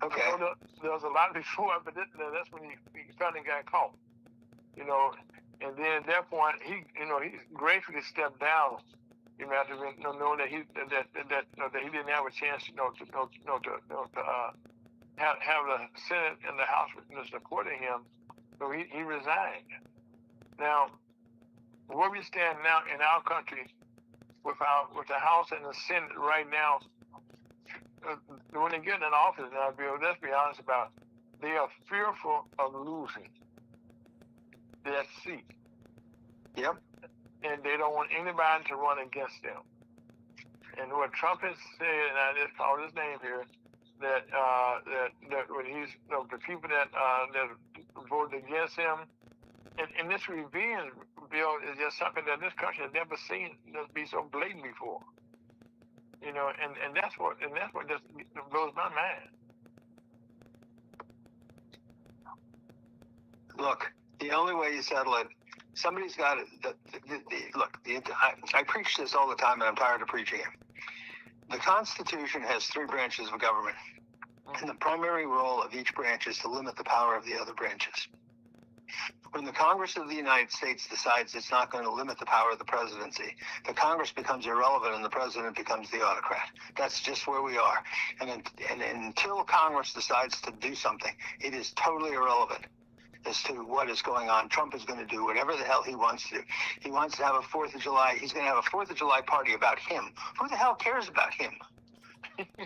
Okay. There was a lot before, but that's when he finally got caught. And then at that point, he gracefully stepped down. After knowing that he didn't have a chance, to have the Senate and the House supporting him, so he resigned. Now, where we stand now in our country, with the House and the Senate right now, when they get in office now, Bill, let's be honest about it, they are fearful of losing that seat. Yep. And they don't want anybody to run against them. And what Trump has said, and I just call his name here, that when he's the people that voted against him, and this revenge bill is just something that this country has never seen be so blatant before. And that's what just blows my mind. Look, the only way you settle it, somebody's got it. I preach this all the time, and I'm tired of preaching it. The Constitution has 3 branches of government, and the primary role of each branch is to limit the power of the other branches. When the Congress of the United States decides it's not going to limit the power of the presidency, the Congress becomes irrelevant and the president becomes the autocrat. That's just where we are. And until Congress decides to do something, it is totally irrelevant as to what is going on. Trump is going to do whatever the hell he wants to do. He wants to have a 4th of July. He's going to have a 4th of July party about him. Who the hell cares about him?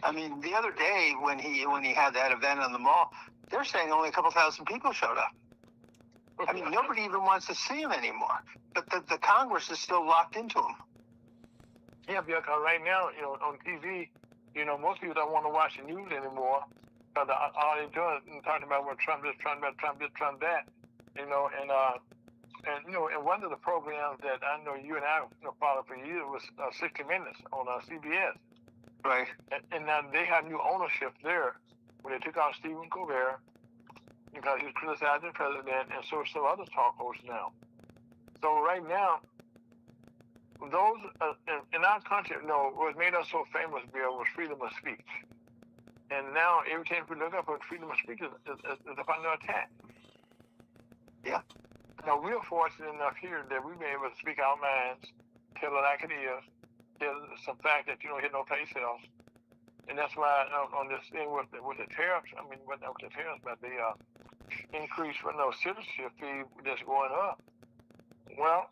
I mean, the other day when he had that event on the mall, they're saying only a couple thousand people showed up. I mean, nobody even wants to see him anymore. But the Congress is still locked into him. Yeah, because right now, on TV, most people don't want to watch the news anymore. Because all they're doing is talking about what Trump this, Trump that, Trump this, Trump that. And one of the programs that I know you and I followed for years was 60 Minutes on CBS. Right. And now they have new ownership there, where they took out Stephen Colbert because he was criticizing the president, and so other talk hosts now. So right now, those in our country, what made us so famous, Bill, was freedom of speech. And now every time we look up at freedom of speech is under attack. Yeah. Now we're fortunate enough here that we've been able to speak our minds, tell it like it is, tell some fact that you don't hit no place else. And that's why on this thing with the tariffs, not with the tariffs, but the increase for citizenship fee that's going up. Well,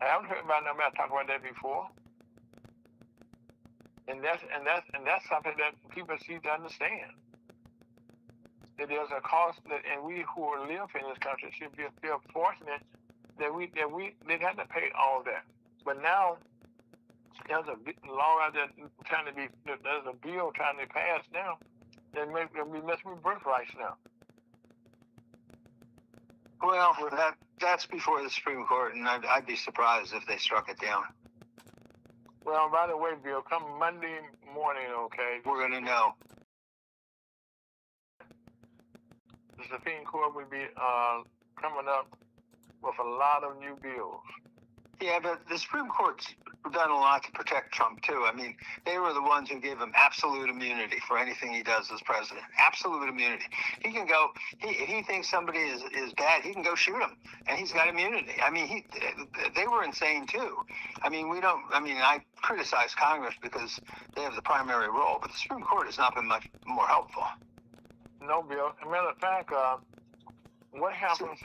I haven't heard about nobody talk about that before. And that's something that people need to understand. That there's a cost and we who live in this country should feel fortunate that we didn't have to pay all that. But now there's a law out there there's a bill trying to be passed now that we mess with birth rights now. Well, that's before the Supreme Court, and I'd be surprised if they struck it down. Well, by the way, Bill, come Monday morning, okay? We're going to know. The Supreme Court will be coming up with a lot of new bills. Yeah, but the Supreme Court's done a lot to protect Trump, too. I mean, they were the ones who gave him absolute immunity for anything he does as president. Absolute immunity. He can go, if he thinks somebody is bad, he can go shoot him, and he's got immunity. I mean, they were insane, too. I criticize Congress because they have the primary role, but the Supreme Court has not been much more helpful. No, Bill. As a matter of fact, what happens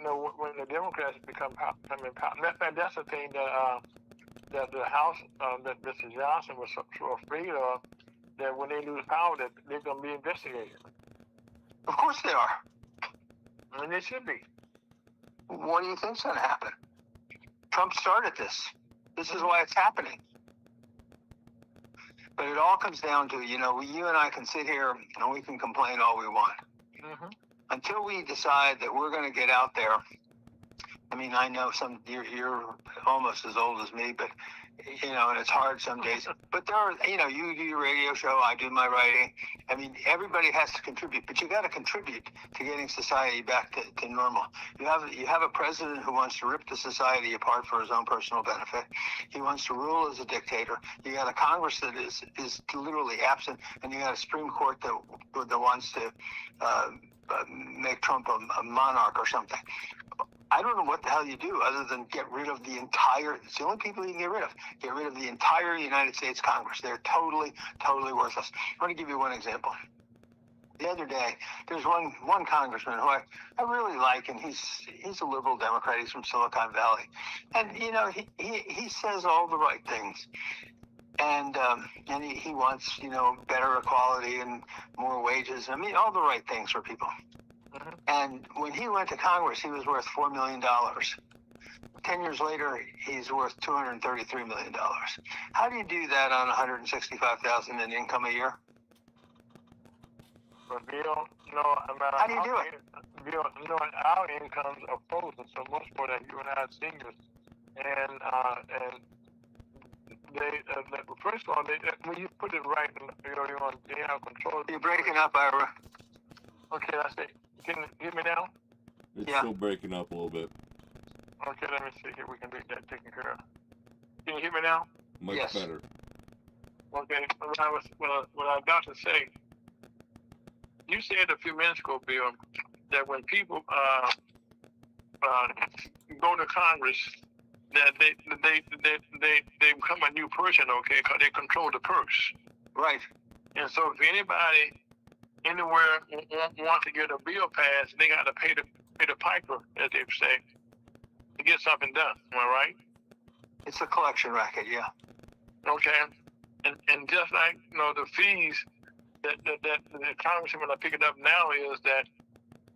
when the Democrats become power? Matter of fact, that's the thing that the House, that Mr. Johnson was so afraid of, that when they lose power, that they're going to be investigated. Of course they are. And they should be. What do you think's going to happen? Trump started this. This is why it's happening. But it all comes down to, you and I can sit here and we can complain all we want. Mm-hmm. Until we decide that we're going to get out there. I know you're almost as old as me, but and it's hard some days. But there are, you do your radio show, I do my writing. Everybody has to contribute, but you got to contribute to getting society back to normal. You have a president who wants to rip the society apart for his own personal benefit. He wants to rule as a dictator. You got a Congress that is literally absent, and you got a Supreme Court that wants to make Trump a monarch or something. I don't know what the hell you do other than get rid of the entire, it's the only people you can get rid of. Get rid of the entire United States Congress. They're totally, totally worthless. I want to give you one example. The other day, there's one congressman who I really like, and he's a liberal Democrat. He's from Silicon Valley. And, he says all the right things. And he wants, better equality and more wages. All the right things for people. And when he went to Congress, he was worth $4 million. 10 years later, he's worth $233 million. How do you do that on $165,000 in income a year? But Bill, How do you do it? Bill, our incomes are frozen, so most of that you and I are seniors, and they first of all, when you put it right, they have control. You're breaking up, Ira. Okay, I say, can you hear me now? It's still breaking up a little bit. Okay, let me see if we can get that taken care of. Can you hear me now? Much better. Okay, what I was about to say, you said a few minutes ago, Bill, that when people go to Congress, that they become a new person, okay, because they control the purse. Right. And so if anybody anywhere wants to get a bill passed, they got to pay the piper, as they say, to get something done. Am I right? It's a collection racket, yeah. Okay. And just like the fees that the congressmen are picking up now is that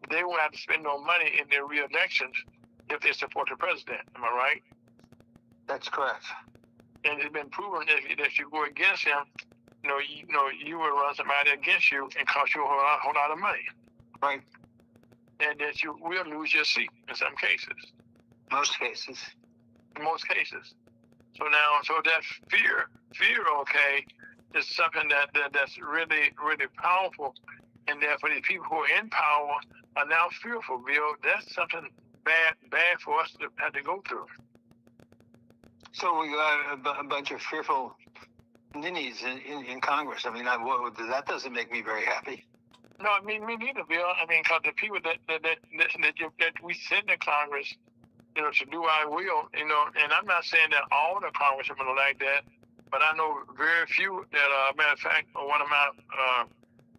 they won't have to spend no money in their re-elections if they support the president. Am I right? That's correct. And it's been proven that if you go against him, you will run somebody against you and cost you a whole lot of money. Right. And that you will lose your seat in some cases. Most cases. In most cases. So that fear, okay, is something that's really, really powerful. And therefore the people who are in power are now fearful, Bill. That's something bad for us to have to go through. So we got a bunch of fearful ninnies in Congress. I mean, that doesn't make me very happy. No, me neither, Bill. I mean, because the people that we send to Congress, to do our will, and I'm not saying that all the congressmen are like that, but I know very few that, matter of fact, one of my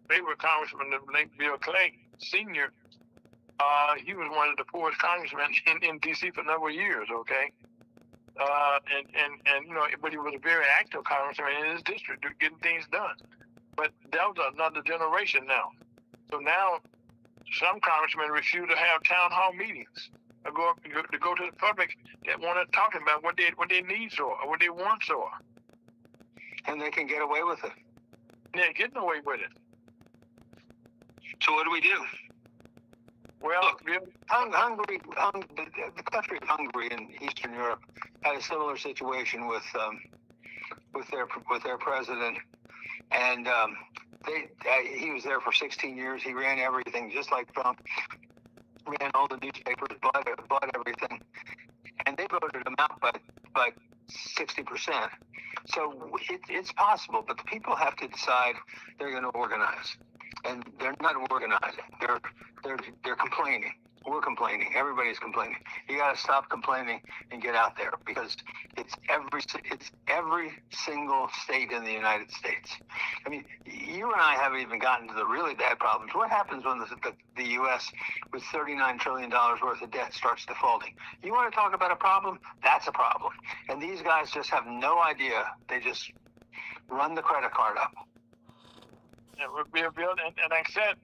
favorite congressmen, the late Bill Clay Sr., he was one of the poorest congressmen in D.C. for a number of years, okay? But he was a very active congressman in his district, getting things done. But that was another generation now. So now, some congressmen refuse to have town hall meetings, or go to the public that want to talk about what their needs are, or what their wants are. And they can get away with it. They're getting away with it. So what do we do? Well, look, Hungary, the country of Hungary in Eastern Europe had a similar situation with their president, and he was there for 16 years. He ran everything just like Trump, ran all the newspapers, bought everything, and they voted him out by 60%. So it's possible, but the people have to decide they're going to organize, and they're not organizing. They're complaining. We're complaining. Everybody's complaining. You got to stop complaining and get out there, because it's every single state in the United States. I mean, you and I haven't even gotten to the really bad problems. What happens when the U.S. with $39 trillion worth of debt starts defaulting? You want to talk about a problem? That's a problem. And these guys just have no idea. They just run the credit card up. And like I said,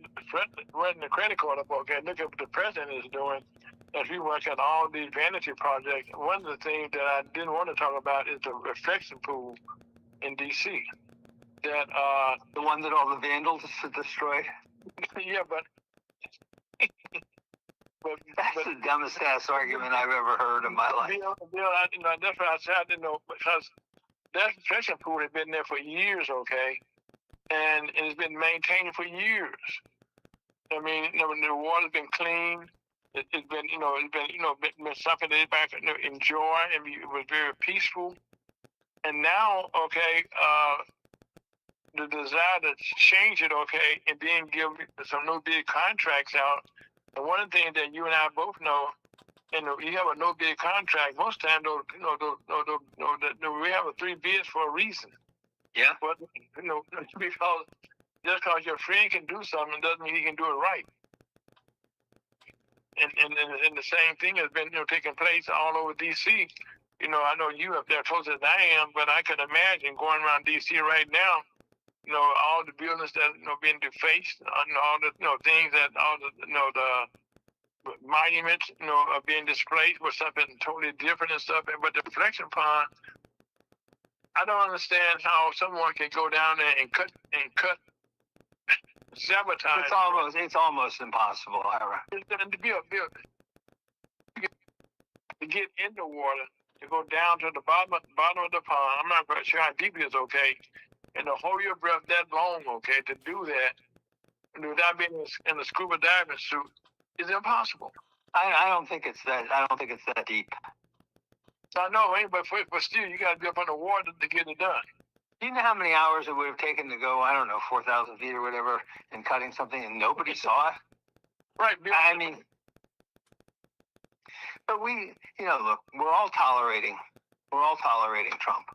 running the credit card up, okay, look at what the president is doing. As we work on all these vanity projects, one of the things that I didn't want to talk about is the reflection pool in D.C. That the one that all the vandals destroyed. Yeah, but that's the dumbest ass argument I've ever heard in my life. That's what I said. Because that reflection pool has been there for years, okay. And it's been maintained for years. I mean, the water's been clean. It's been, been something that everybody enjoy, and it was very peaceful. And now, okay, the desire to change it, okay, and then give some new big contracts out. And one of the things that you and I both know, you have a no bid contract. Most times, we have a 3 bids for a reason. Yeah. But because just because your friend can do something doesn't mean he can do it right. And the same thing has been taking place all over D.C. I know you up there closer than I am, but I can imagine going around D.C. right now. all the buildings that being defaced, all the things that all the the monuments are being displaced with something totally different and stuff. But the reflection pond, I don't understand how someone can go down there and cut sabotage. It's almost impossible, Ira. To get in the water, to go down to the bottom of the pond. I'm not quite sure how deep it is, okay, and to hold your breath that long, okay, to do that without being in a scuba diving suit is impossible. I don't think it's that deep. I know, but still, you got to be up on the water to get it done. Do you know how many hours it would have taken to go, I don't know, 4,000 feet or whatever, and cutting something and nobody saw it? Right. I mean, but look, we're all tolerating Trump.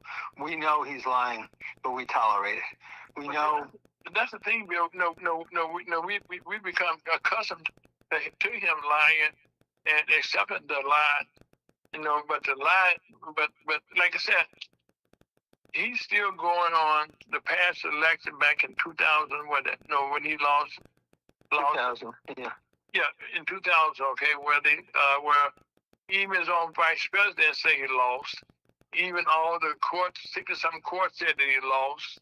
We know he's lying, but we tolerate it. We know. That's the thing, Bill. We become accustomed to him lying and accepting the lie. But the lie, but like I said, he's still going on the past election back in 2000. When he lost. 2000. Yeah. Yeah, in 2000. Okay, where even his own vice president said he lost. Even all the courts, 60-some courts said that he lost.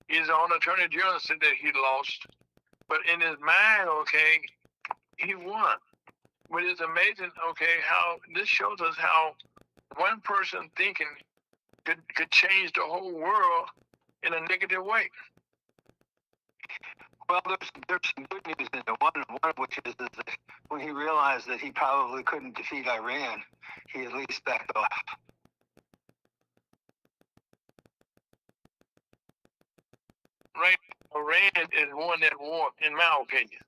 His own attorney general said that he lost. But in his mind, okay, he won. But it's amazing, okay, how this shows us how one person thinking could change the whole world in a negative way. Well, there's some good news in it. One of which is that when he realized that he probably couldn't defeat Iran, he at least backed off. Right, Iran is won that war, in my opinion.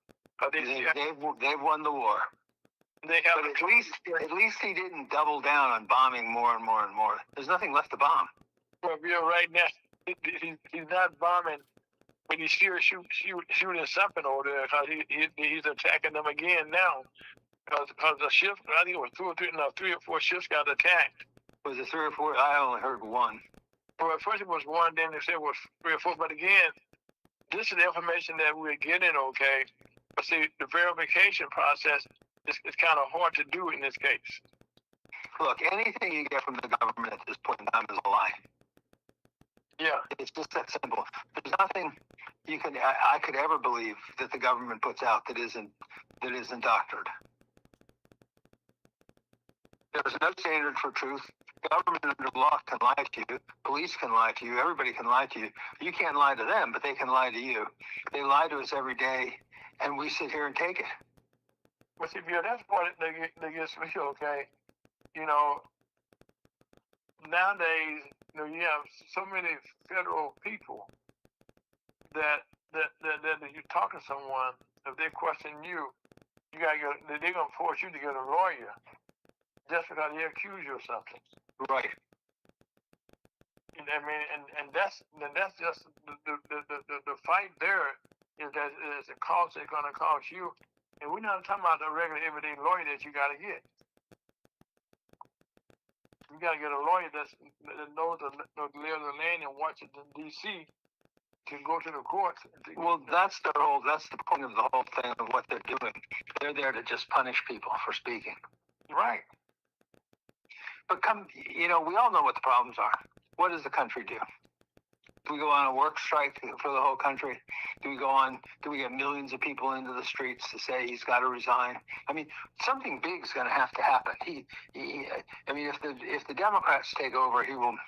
They've won the war. They have, but at least he didn't double down on bombing more and more and more. There's nothing left to bomb. Well, right now he's not bombing, but he's still shooting something over there because he's attacking them again now. Because the ship, I think it was three or four ships got attacked. Was it 3 or 4? I only heard one. Well, at first it was one, then they said it was 3 or 4. But again, this is the information that we're getting, okay? But see, the verification process is kind of hard to do in this case. Look, anything you get from the government at this point in time is a lie. Yeah. It's just that simple. There's nothing I could ever believe that the government puts out that isn't doctored. There's no standard for truth. Government under law can lie to you. Police can lie to you. Everybody can lie to you. You can't lie to them, but they can lie to you. They lie to us every day, and we sit here and take it. But see, that's part that gets me, okay? Nowadays, you have so many federal people that if you talk to someone, if they question you, they're gonna force you to get a lawyer just because they accuse you of something. Right. I mean, and that's just the fight there is that it's a cost it's gonna cost you, and we're not talking about the regular everyday lawyer that you gotta get. You gotta get a lawyer that knows the lay of the land in Washington D.C. to go to the courts. Well, that's the point of the whole thing of what they're doing. They're there to just punish people for speaking. Right. But we all know what the problems are. What does the country do? Do we go on a work strike for the whole country? Do we get millions of people into the streets to say he's got to resign? I mean, something big is going to have to happen. If the Democrats take over, he will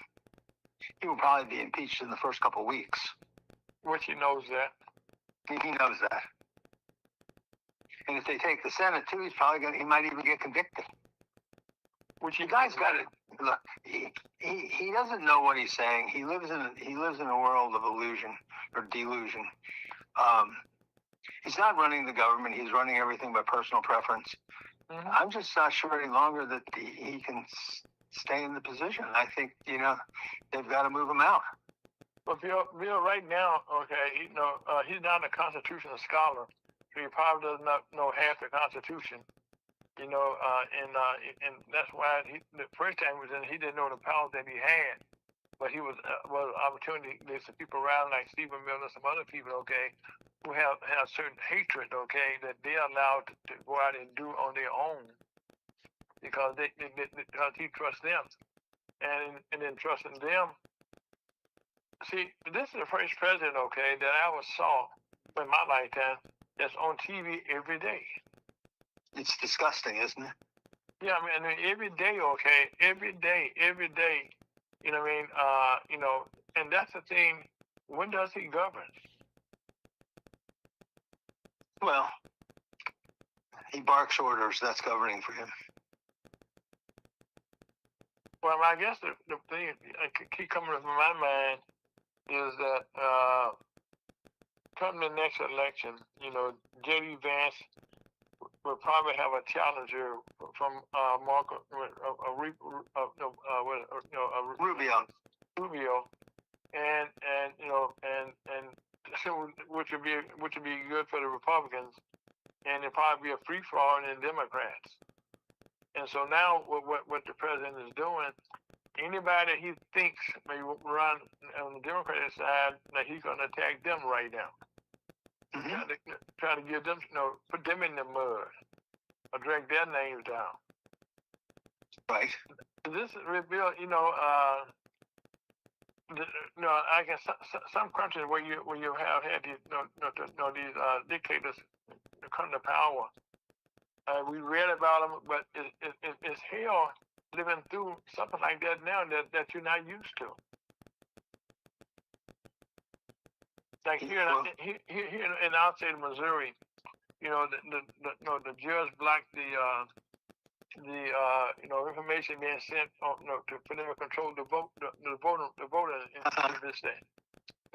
probably be impeached in the first couple of weeks. Which he knows that. He knows that. And if they take the Senate too, he might even get convicted. Which you guys got to look. He doesn't know what he's saying. He lives in a world of illusion or delusion. He's not running the government. He's running everything by personal preference. Mm-hmm. I'm just not sure any longer that he can stay in the position. I think they've got to move him out. Well, Bill, right now, okay, he's not a constitutional scholar, so he probably does not know half the Constitution. And that's why the first time he was in, he didn't know the powers that he had. but he was an opportunity. There's some people around like Stephen Miller, some other people, okay, who have certain hatred, okay, that they're allowed to go out and do on their own because because he trusts them, and then trusting them. See, this is the first president, okay, that I ever saw in my lifetime that's on TV every day. It's disgusting, isn't it? Yeah, I mean every day, okay, every day. You know what I mean? You know, and that's the thing. When does he govern? Well, he barks orders. That's governing for him. Well, I guess the thing that keep coming to my mind is that come the next election, you know, J.D. Vance will probably have a challenger from Rubio, and you know, and so which would be good for the Republicans, and it'd probably be a free for all in Democrats. And so now what the president is doing, anybody he thinks may run on the Democratic side, that he's going to attack them right now. Mm-hmm. Trying to give them, you know, put them in the mud or drag their names down. Right. This revealed, you know, I guess some countries where you have had these, these dictators come to power. We read about them, but it's hell living through something like that now that you're not used to. Like here in our state of Missouri, you know, the judge blocked the information being sent for them to control the voter in this state.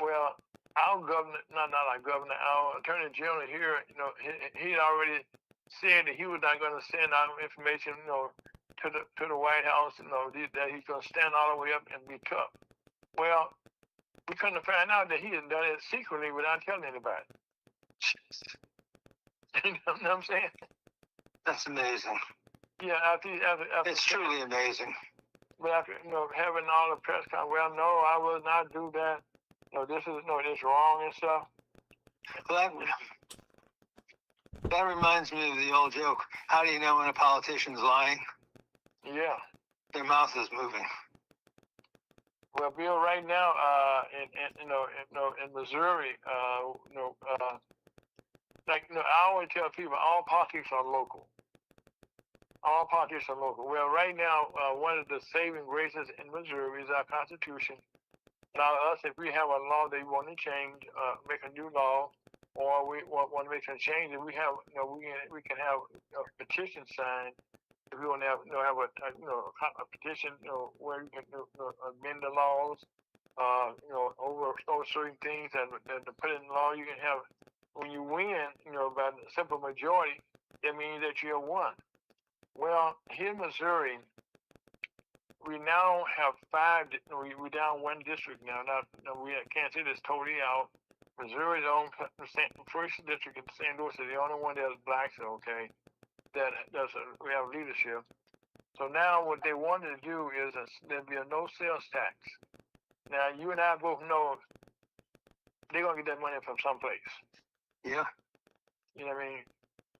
Well, our governor, not our governor, our attorney general here, you know, he already said that he was not going to send out information, you know, to the White House, you know, that he's going to stand all the way up and be tough. Well, we couldn't find out that he had done it secretly without telling anybody. You know what I'm saying? That's amazing. Yeah, after it's truly amazing. But after, you know, having all the press conference, well, no, I will not do that. No, this is wrong and stuff. Well, that reminds me of the old joke. How do you know when a politician's lying? Yeah. Their mouth is moving. Well, Bill, right now, in Missouri, I always tell people all politics are local. All politics are local. Well, right now, one of the saving graces in Missouri is our Constitution. Now, us, if we have a law that we want to change, make a new law, or we want to make some changes, we have, we can have a petition signed. If we want to have, a petition, where you can amend the laws, over certain things and to put in law, you can have. When you win, by a simple majority, it means that you have won. Well, here in Missouri, we now have we're down one district now. We can't say this totally out. Missouri's own first district in St. Louis is the only one that's blacks, okay, we have leadership. So now what they wanted to do is there'd be a no sales tax. Now, you and I both know they're going to get that money from someplace. Yeah. You know what I mean?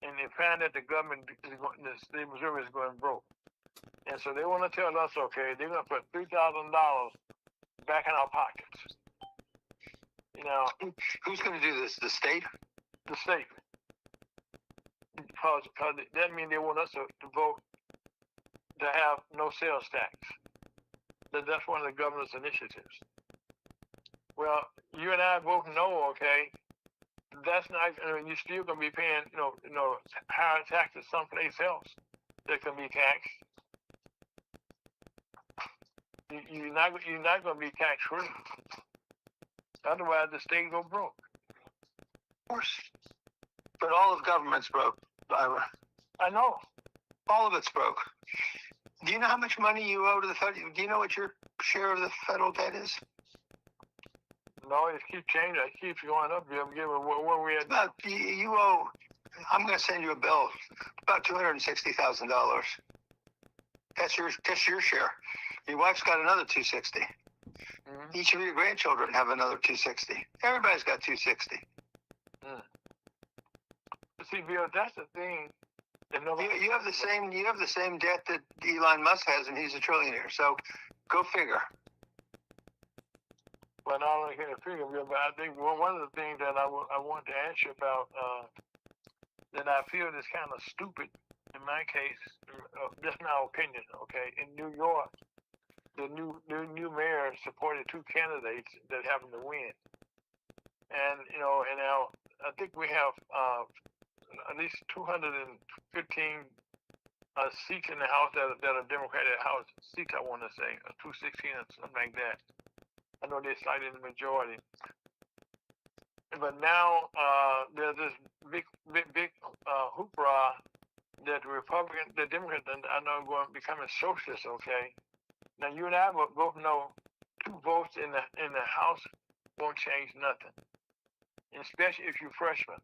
And they found that the government the state of Missouri is going broke. And so they want to tell us, okay, they're going to put $3,000 back in our pockets. Who's going to do this? The state? The state. Because that means they want us to vote to have no sales tax. That's one of the governor's initiatives. Well, you and I both know, okay, that's not. You're still going to be paying, higher taxes someplace else that can be taxed. You're not going to be tax free. Otherwise, the state go broke. Of course. But all of government's broke, Ira. I know. All of it's broke. Do you know how much money you owe to the federal? Do you know what your share of the federal debt is? No, it keeps changing. It keeps going up. Where we at? About you owe. I'm going to send you a bill. About $260,000. That's your share. Your wife's got another $260,000. Each of your grandchildren have another 260. Everybody's got 260. See, Bill, that's the thing. You have the same debt that Elon Musk has, and he's a trillionaire. So, go figure. Well, not only can I figure, Bill, but I think one of the things that I want to ask you about that I feel is kind of stupid in my case, just my opinion, okay? In New York, the new mayor supported two candidates that happened to win, and now I think we have at least 215 seats in the House that are Democratic House seats. I want to say 216 or something like that. I know they're slightly in the majority, but now there's this big hoopla that the Democrats, I know, are going to become a socialist. Okay, now you and I both know 2 votes in the House won't change nothing, especially if you're freshman.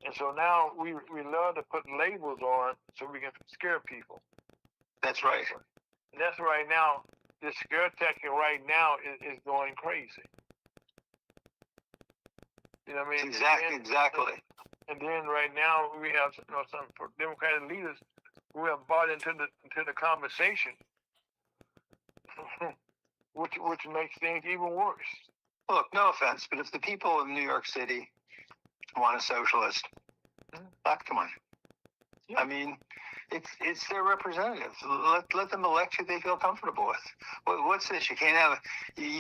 And so now we love to put labels on so we can scare people. That's right. And that's right now. The scare tactic right now is going crazy. You know what I mean? Exactly. And then right now we have some Democratic leaders who have bought into the conversation, which makes things even worse. Look, no offense, but if the people of New York City want a socialist, elect them. Yeah. I mean, it's their representatives. Let them elect who they feel comfortable with. What's this? You're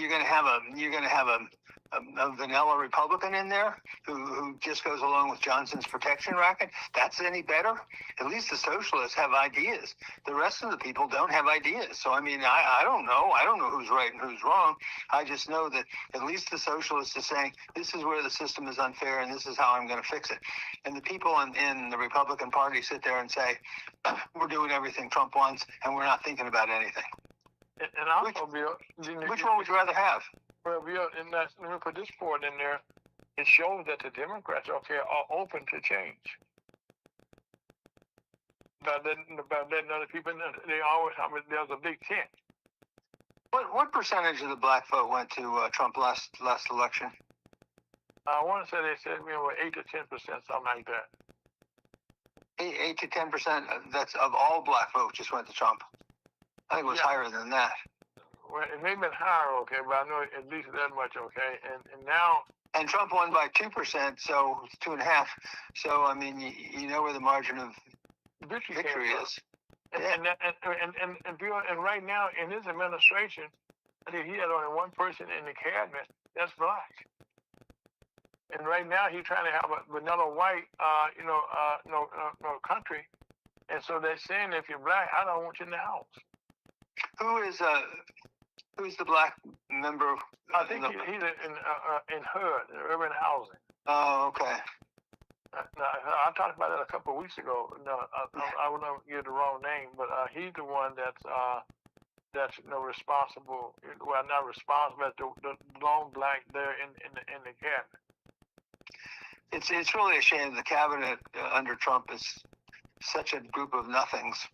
gonna have a vanilla Republican in there who just goes along with Johnson's protection racket. That's any better? At least the socialists have ideas. The rest of the people don't have ideas. So I mean, I don't know. I don't know who's right and who's wrong. I just know that at least the socialists are saying this is where the system is unfair and this is how I'm going to fix it. And the people in the Republican Party sit there and say, we're doing everything Trump wants and we're not thinking about anything. And also, Bill, which one would you rather have? Well, Bill, let me put this point in there. It shows that the Democrats, are open to change. By letting other people know, they always have there's a big tent. What percentage of the black vote went to Trump last election? I want to say they said 8 to 10%, something like that. 8 to 10%. That's of all black vote just went to Trump. I think it was higher than that. Well, it may have been higher, okay, but I know at least that much, okay, and now. And Trump won by 2%, so it's 2.5. So I mean, you know where the margin of victory is. And right now in his administration, I think he had only one person in the cabinet that's black. And right now he's trying to have another white, country. And so they're saying if you're black, I don't want you in the House. Who's the black member? I think he's in HUD, urban housing. Oh, okay. I talked about that a couple of weeks ago. No, I would not get the wrong name, but he's the one that's responsible. Well, not responsible, but the lone black there in the cabinet. It's really a shame the cabinet under Trump is such a group of nothings.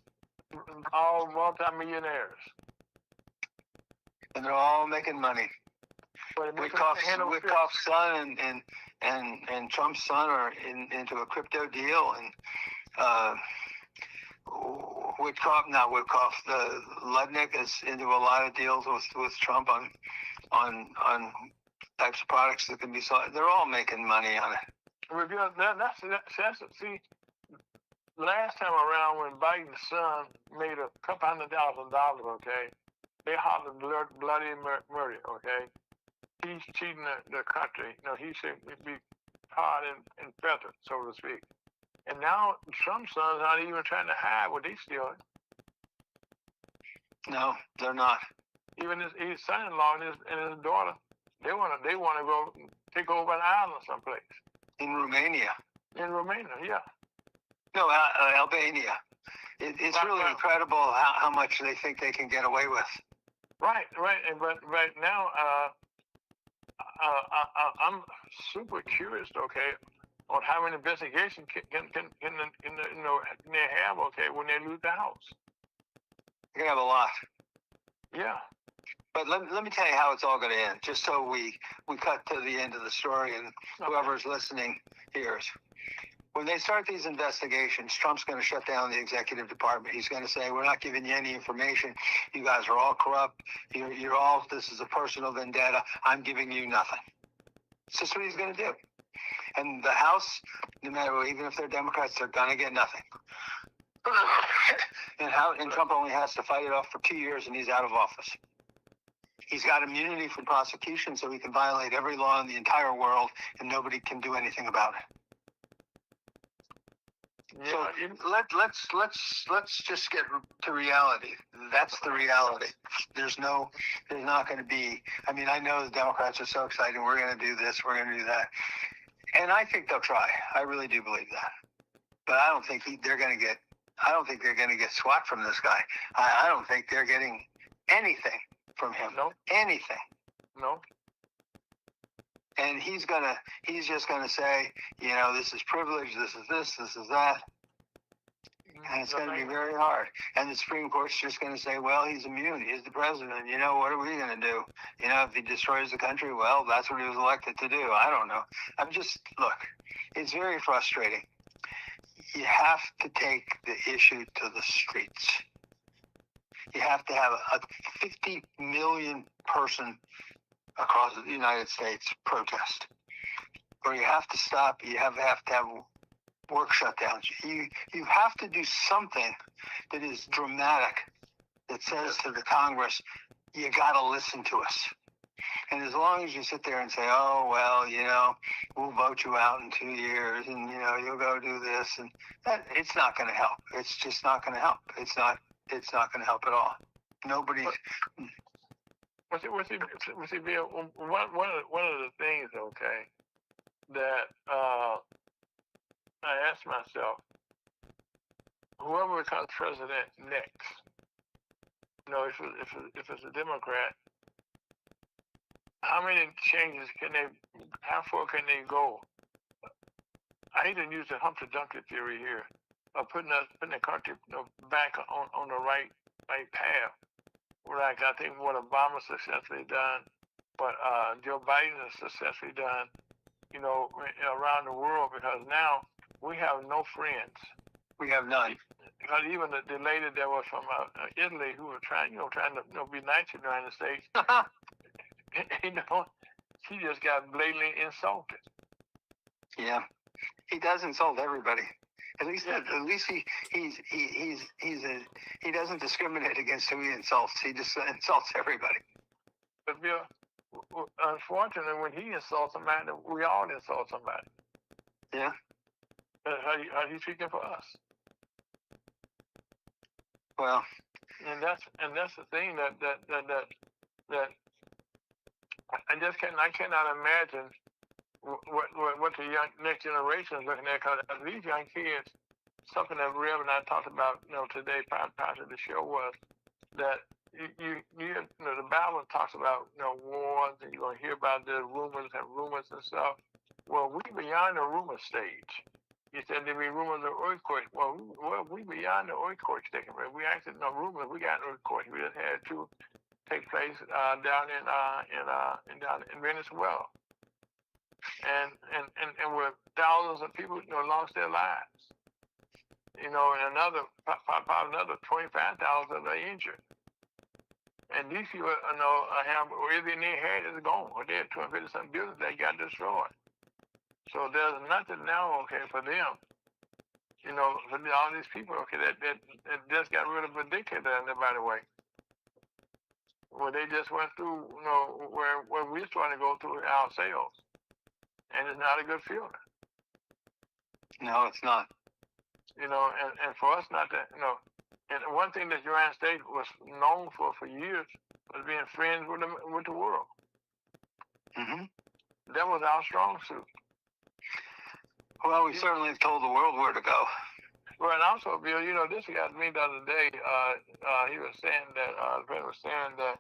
All multimillionaires. And they're all making money. Witkoff's son and Trump's son are into a crypto deal, and Ludnick is into a lot of deals with Trump on types of products that can be sold. They're all making money on it. See, last time around when Biden's son made a couple $100,000, okay, they hollered bloody murder, okay. He's cheating the country. He should be tarred and feathered, so to speak. And now Trump's sons not even trying to hide what they stealing. No, they're not. Even his son-in-law and his daughter, they want to go take over an island someplace. In Romania. In Romania, yeah. No, Albania. It's really incredible how much they think they can get away with. Right. But right now, I'm super curious, okay, on how many investigations can they have, okay, when they lose the House. They can have a lot. Yeah. But let me tell you how it's all going to end, just so we cut to the end of the story and whoever's listening hears. When they start these investigations, Trump's going to shut down the executive department. He's going to say, we're not giving you any information. You guys are all corrupt. You're all, this is a personal vendetta. I'm giving you nothing. It's just what he's going to do. And the House, no matter, even if they're Democrats, they're going to get nothing. And Trump only has to fight it off for 2 years and he's out of office. He's got immunity from prosecution, so he can violate every law in the entire world and nobody can do anything about it. So let's just get to reality. That's the reality. There's not going to be. I mean, I know the Democrats are so excited. We're going to do this. We're going to do that, and I think they'll try. I really do believe that. But I don't think they're going to get. I don't think they're going to get squat from this guy. I don't think they're getting anything from him. No. Anything. No. And he's just gonna say, this is privilege, this is this is that. And it's going to be very hard. And the Supreme Court's just going to say, well, he's immune. He's the president. What are we going to do? If he destroys the country, well, that's what he was elected to do. I don't know. Look, it's very frustrating. You have to take the issue to the streets. You have to have a 50 million person across the United States protest. Or you have to stop. You have to have work shutdowns. You have to do something that is dramatic, that says to the Congress, you got to listen to us. And as long as you sit there and say, oh, well, we'll vote you out in 2 years and, you'll go do this, and that, it's not going to help. It's just not going to help. It's not going to help at all. Nobody's... Bill, one of the things, okay, that I asked myself, whoever becomes president next, if it's a Democrat, how many changes how far can they go? I hate to use the Humpty Dumpty theory here, of putting the country back on the right path. Like I think what Obama successfully done, what Joe Biden has successfully done, around the world, because now we have no friends. We have none. Because even the lady that was from Italy, who was trying to be nice to the United States, she just got blatantly insulted. Yeah, he does insult everybody. At least he doesn't discriminate against who he insults. He just insults everybody. But Bill, unfortunately, when he insults somebody, we all insult somebody. Yeah. How he speaking for us? Well. And that's the thing that I cannot imagine what the next generation is looking at, because these young kids, something that Rev and I talked about, today, part of the show, was that the Bible talks about wars, and you're going to hear about the rumors and stuff. Well, we beyond the rumor stage. You said there be rumors of earthquakes. Well, we beyond the earthquake stage. We actually no rumors. We got an earthquake. We just had two take place down in Venezuela. And where thousands of people lost their lives, and another 25,000 are injured. And these people, have everything they had is gone. Or they had 250-something buildings that got destroyed. So there's nothing now, okay, for them. For all these people, okay, that just got rid of a dictator, by the way. Where they just went through, where we're trying to go through ourselves. And it's not a good feeling. No, it's not. And for us not to, and one thing that the United States was known for years was being friends with the world. Mm-hmm. That was our strong suit. Well, we certainly told the world where to go. Well, and also, Bill, this got me the other day. He was saying that, the president was saying that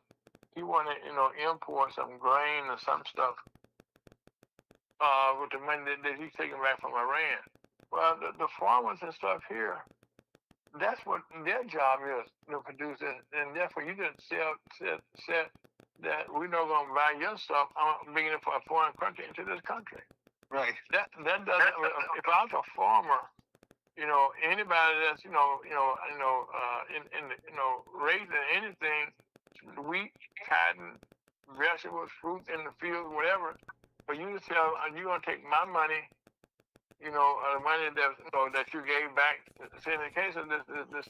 he wanted, import some grain or some stuff with the money that he's taking back from Iran. Well, the farmers and stuff here, that's what their job is, to produce it, and therefore you just sell that we're not going to buy your stuff. I'm bringing it for a foreign country into this country. Right. That doesn't. If I was a farmer, anybody that's raising anything, wheat, cotton, vegetables, fruit in the field, whatever, for you to sell, you're gonna take my money, the money that you gave back. Say in the case of this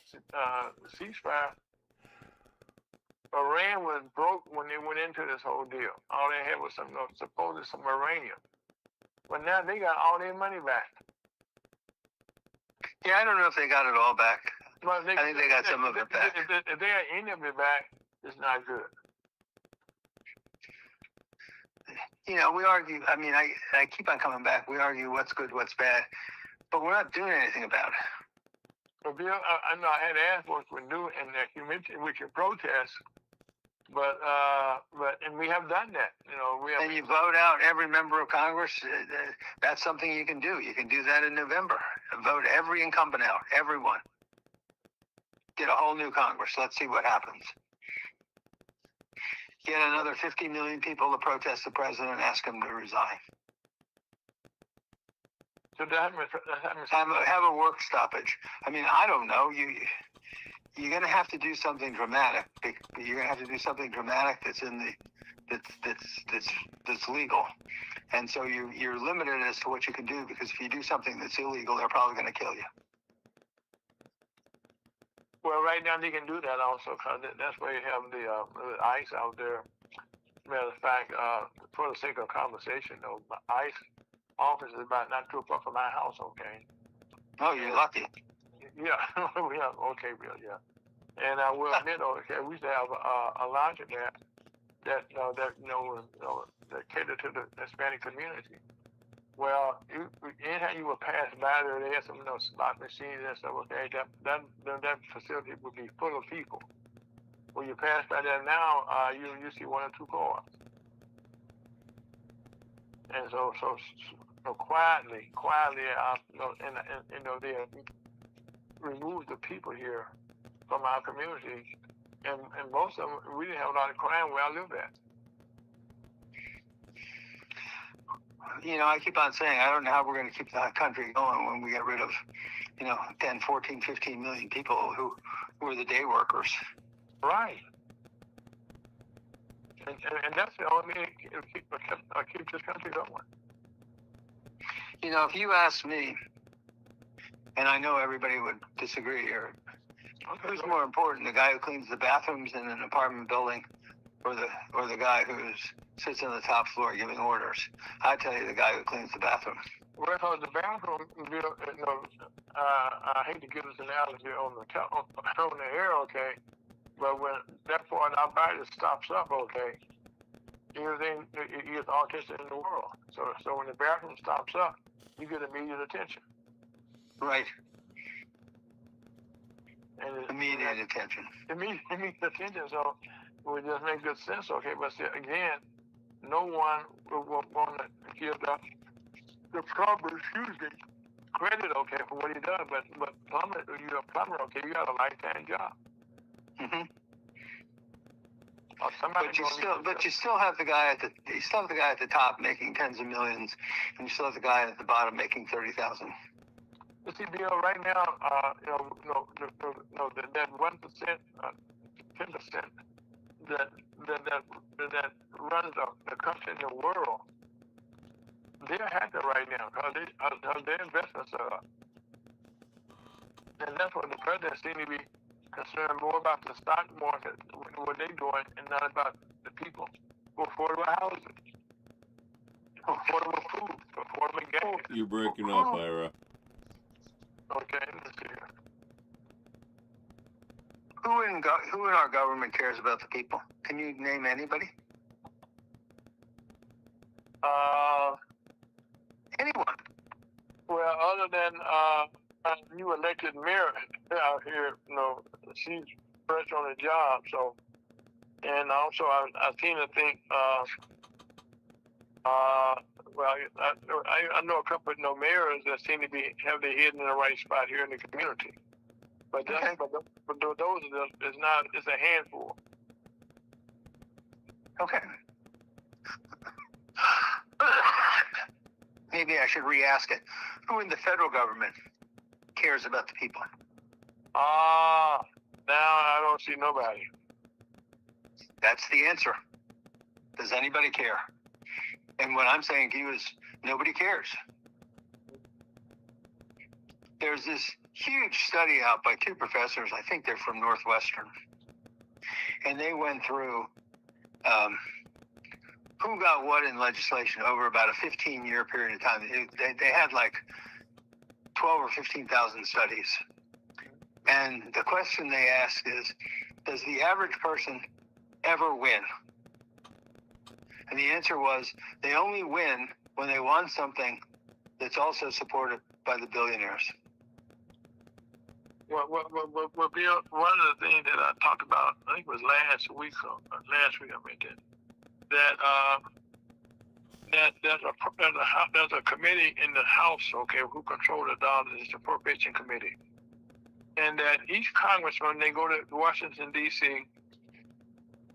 ceasefire, Iran was broke when they went into this whole deal. All they had was supposedly some uranium, but now they got all their money back. Yeah, I don't know if they got it all back. Well, I think they got some of it back. If they got any of it back, it's not good. We argue. I mean, I keep on coming back. We argue what's good, what's bad, but we're not doing anything about it. But Bill, I know I had asked what we do, and you mentioned we can protest, but we have done that. And you vote out every member of Congress. That's something you can do. You can do that in November. Vote every incumbent out, everyone. Get a whole new Congress. Let's see what happens. Get another 50 million people to protest the president and ask him to resign. So have a work stoppage. I mean, I don't know. You're going to have to do something dramatic. You're going to have to do something dramatic that's that's legal. And so you're limited as to what you can do, because if you do something that's illegal, they're probably going to kill you. Well, right now they can do that also, because that's why you have the ICE out there. Matter of fact, for the sake of conversation, though, ICE office is about not too far from my house. Okay. Oh, you're lucky. Yeah, okay, Bill. Yeah, and I will admit, okay, we used to have a lodge there that catered to the Hispanic community. Well, anytime you would pass by there, they had some slot machines and stuff. Okay, that facility would be full of people. When you pass by there now, you see one or two cars, and so quietly, they remove the people here from our community, and most of them, we didn't have a lot of crime where I live at. I keep on saying, I don't know how we're going to keep the country going when we get rid of, 10, 14, 15 million people who are the day workers. Right. And that's the only thing that keep this country going. If you ask me, and I know everybody would disagree here, who's more important, the guy who cleans the bathrooms in an apartment building, or the guy who sits on the top floor giving orders? I tell you, the guy who cleans the bathroom. Well, the bathroom, I hate to give this analogy on the air, okay, but when that part of our body stops up, okay, everything is autistic in the world. So when the bathroom stops up, you get immediate attention. Right. And immediate attention. Immediate attention. So it would just make good sense, okay. But again, no one will want to give the plumber, credit, okay, for what he does. But you're a plumber, okay, you got a lifetime job. Mm-hmm. But you still have the guy at the top making tens of millions, and you still have the guy at the bottom making 30,000. You see, Bill, right now, that 1%, 10% that runs the country in the world, they're happy right now because their investments are up. And that's what the president seems to be concerned more about the stock market, what they're doing, and not about the people. Affordable housing, affordable food, affordable gas. You're breaking up, Ira. Okay, let's see here. Who in our government cares about the people? Can you name anybody? Anyone? Well, other than a new elected mayor out here, she's fresh on the job. So, and also I seem to think, I know a couple of mayors that seem to have their head in the right spot here in the community. But those it's a handful. Okay. Maybe I should re-ask it. Who in the federal government cares about the people? Now I don't see nobody. That's the answer. Does anybody care? And what I'm saying to you is nobody cares. There's this huge study out by two professors, I think they're from Northwestern, and they went through who got what in legislation over about a 15-year period of time. They had like 12 or 15,000 studies. And the question they asked is, does the average person ever win? And the answer was, they only win when they want something that's also supported by the billionaires. Well, Bill, one of the things that I talked about, I think it was last week I mentioned, that there's a committee in the House, okay, who control the dollars. It's the Appropriation Committee. And that each congressman, they go to Washington, D.C.,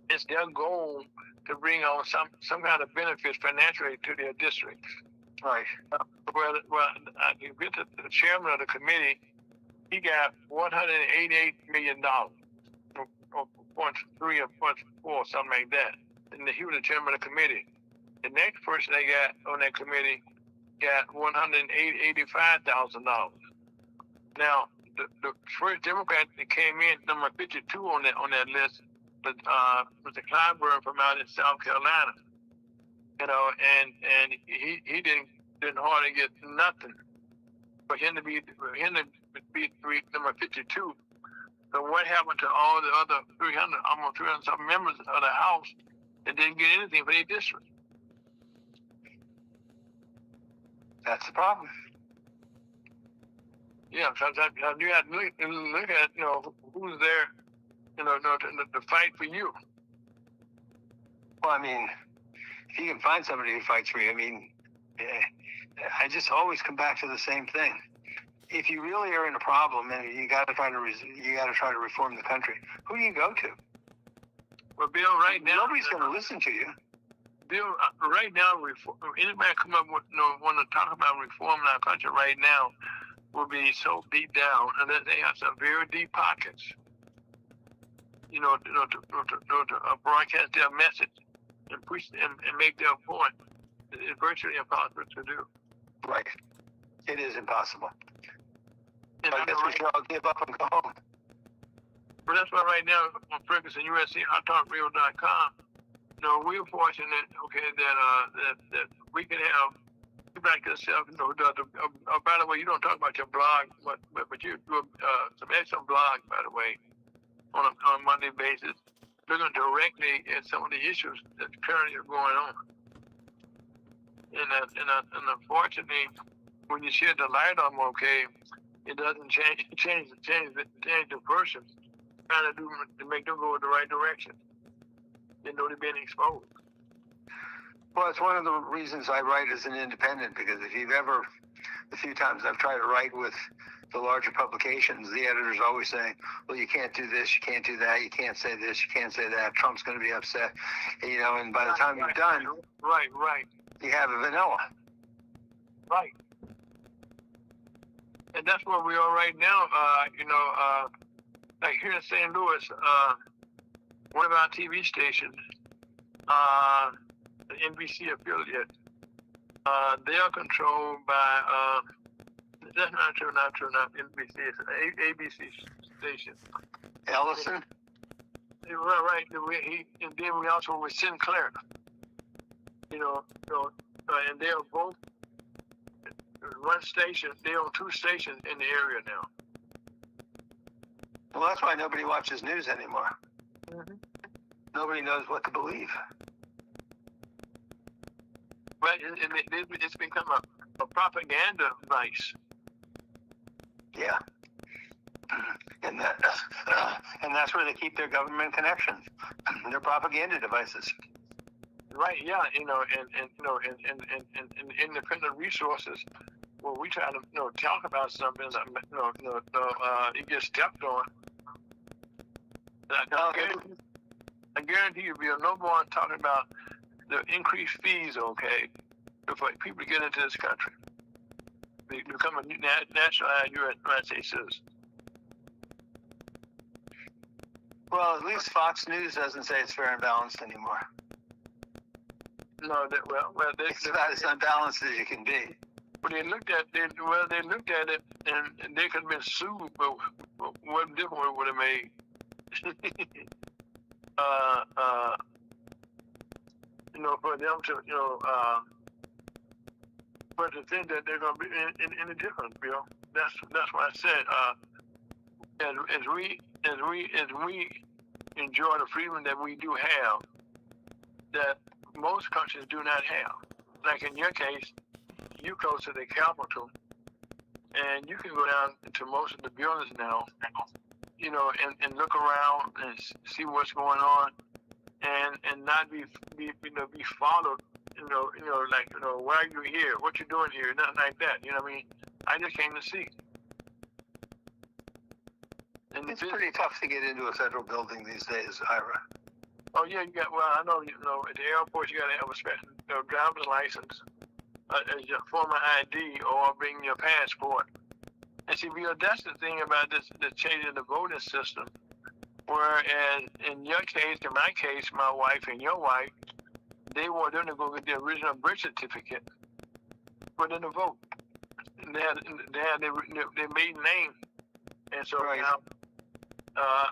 it's their goal to bring on some kind of benefits financially to their districts. Right. I get to the chairman of the committee, he got $188 million, or 0.3 or 0.4, something like that. And he was the chairman of the committee. The next person they got on that committee got $185,000. Now, the first Democrat that came in, number 52 on that list, was Mr. Clyburn from out in South Carolina. You know, and he didn't hardly get nothing. For him to be number 52. So what happened to all the other 300, almost 300 something members of the House that didn't get anything for their district? That's the problem. Yeah, so you have to look at, you know, who's there, you know, to fight for you. Well, I mean, if you can find somebody who fights for you, I mean, I just always come back to the same thing. If you really are in a problem and you got to try to reform the country, who do you go to? Well, Bill, right now nobody's going to listen to you. Bill, right now, anybody come up with, you know, want to talk about reforming our country right now will be so deep down, and that they have some very deep pockets. You know, to broadcast their message and push and make their point. It's virtually impossible to do. Right. It is impossible. And I guess we should all give up and go home. But that's why right now on Ferguson USC HotTalkRadio.com, you know, we're fortunate, okay, that we can have back to yourself. You know, by the way, you don't talk about your blog, but you do some excellent blogs, by the way, on a Monday basis, looking directly at some of the issues that currently are going on. And unfortunately, when you shed the light on them, okay, it doesn't change the person. Trying to make them go in the right direction. They know they're being exposed. Well, it's one of the reasons I write as an independent, because the few times I've tried to write with the larger publications, the editor's always saying, well, you can't do this, you can't do that, you can't say this, you can't say that, Trump's going to be upset, you know, and by the time you're done, right, you have a vanilla. Right. And that's where we are right now, you know, like here in St. Louis, one of our TV stations, the NBC affiliate, they are controlled by, that's not true, not NBC, it's an ABC station. Ellison? Right. And then we also with Sinclair. You know, and they're both one station, they own two stations in the area now. Well, that's why nobody watches news anymore. Mm-hmm. Nobody knows what to believe. Right, and it's become a propaganda vice. Yeah. And that's where they keep their government connections. Their propaganda devices. Right, yeah, you know, and you know, and independent resources. Well, we try to, you know, talk about something, it gets stepped on. I I guarantee you, Bill, no one talking about the increased fees, okay, for people to get into this country. They become a nationalized United States citizen. Well, at least Fox News doesn't say it's fair and balanced anymore. No, It's about as unbalanced as you can be. But they looked at it, and they could have been sued, but what difference would have made? For them to, but to think that they're going to be any different, Bill. That's why I said, as we enjoy the freedom that we do have, that most countries do not have. Like in your case, you close to the capital, and you can go down to most of the buildings now, and look around and see what's going on, and not be followed. Why are you here? What you doing here? Nothing like that. You know what I mean? I just came to see. And It's pretty tough to get into a federal building these days, Ira. Oh yeah, I know. At the airport you got to have a special driver's license as your former ID, or bring your passport. And see, Bill, that's the thing about this, the change in the voting system. Whereas in your case, in my case, my wife and your wife, they want them to go get the original birth certificate, put in the vote. And they had their maiden name, and so Right. now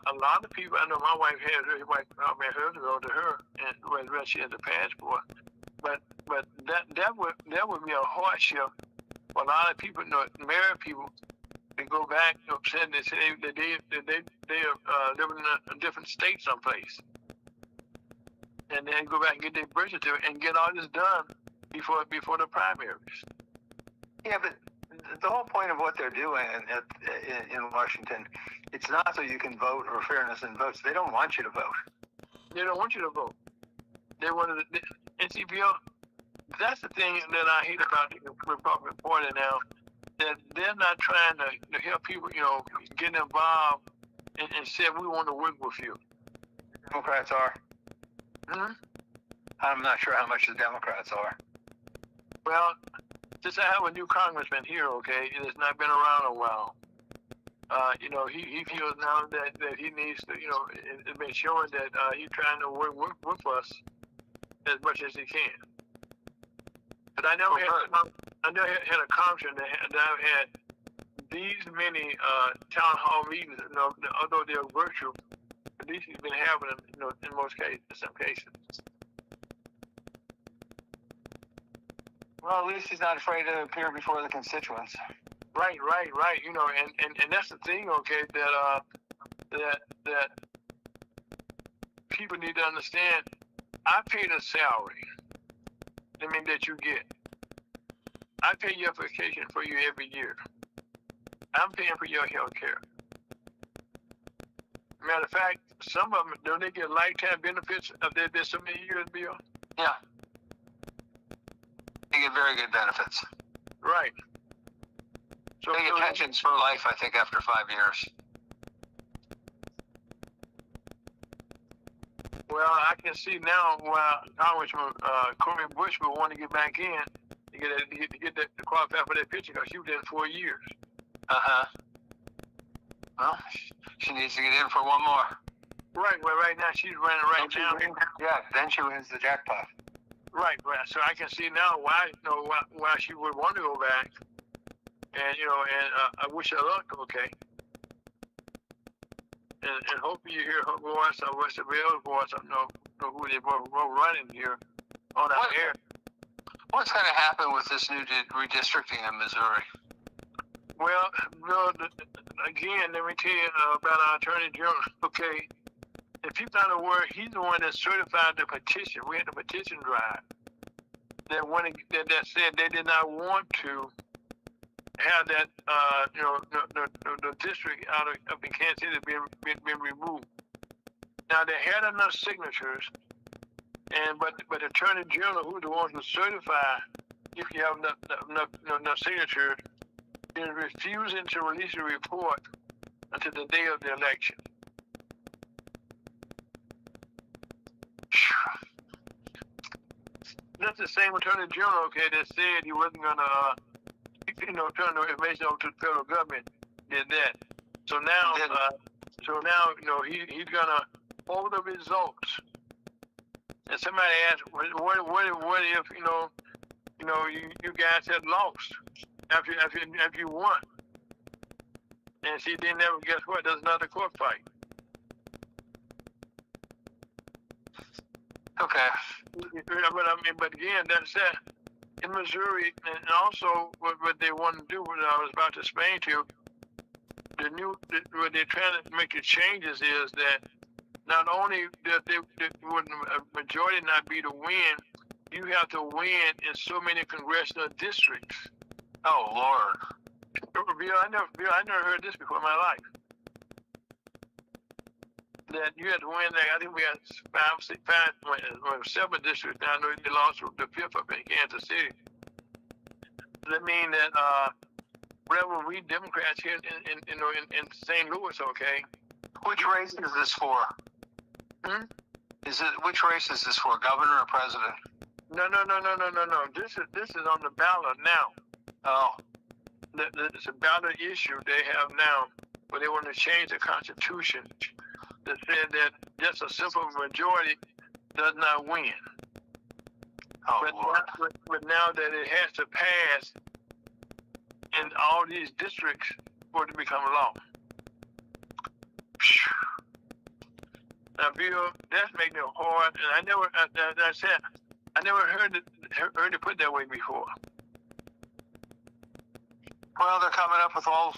a lot of people. I know my wife had her wife. I mean, her to go to her, and whether she had the passport, but that would be a hardship for a lot of people, married people, to go back. Saying they say that they living in a different state someplace, and then go back and get their birth certificate and get all this done before the primaries. Yeah, but the whole point of what they're doing in Washington, it's not so you can vote or fairness in votes. They don't want you to vote. They don't want you to vote. They wanted to, and see, Bill, that's the thing that I hate about the Republican Party now, that they're not trying to help people, get involved and say, we want to work with you. Democrats are. Hmm? I'm not sure how much the Democrats are. Well, since I have a new congressman here, okay, and it's not been around a while, he feels now that he needs to, it's been showing that he's trying to work with us as much as he can. But I never had a congressman that I've had these many town hall meetings, although they're virtual, at least he's been having them, in some cases. Well, at least he's not afraid to appear before the constituents. Right. And that's the thing, okay, that people need to understand. I pay the salary. That you get. I pay your vacation for you every year. I'm paying for your health care. Matter of fact, some of them, don't they get lifetime benefits if they've been so many years, Bill? Yeah. They get very good benefits. Right. So They get pensions for life, I think, after 5 years. Well, I can see now why Congressman Corey Bush would want to get back in to get that to qualify for that pension, because she was there 4 years. Well, she needs to get in for one more. Right. Well, right now she's running now. Then she wins the jackpot. Right. So I can see now why she would want to go back, and I wish her luck. Okay. And hopefully you hear her voice or West Bell's voice. I don't know who they were running here on our air. What's going to happen with this new redistricting in Missouri? Well, again, let me tell you about our Attorney General. Okay, if people not aware, he's the one that certified the petition. We had the petition drive that said they did not want to have that, the district out of Kansas City being removed. Now they had enough signatures, but the Attorney General, who's the one who certified, if you have enough signatures, is refusing to release a report until the day of the election. that's the same Attorney General, okay, that said he wasn't gonna, turn the information over to the federal government. Did that. So now, he's gonna hold the results. And somebody asked, what if you guys had lost after you won? And see, then never, guess what? There's another court fight. Okay. But again, that's that. In Missouri, and also what they want to do, what I was about to explain to you, what they're trying to make the changes is that not only that would a majority not be to win, you have to win in so many congressional districts. Oh Lord. Bill, I never heard this before in my life. That you had to win. I think we had 7 districts. Now I know they lost the 5th up in Kansas City. Does that mean that whatever we Democrats here in St. Louis, okay? Which race is this for? Which race is this for? Governor or president? No. This is on the ballot now. Oh. It's a ballot issue they have now, where they want to change the Constitution that said that just a simple majority does not win. Oh, Lord. But now that it has to pass in all these districts for it to become law. Now, Bill, that's making it hard, and I never heard it put that way before. Well, they're coming up with all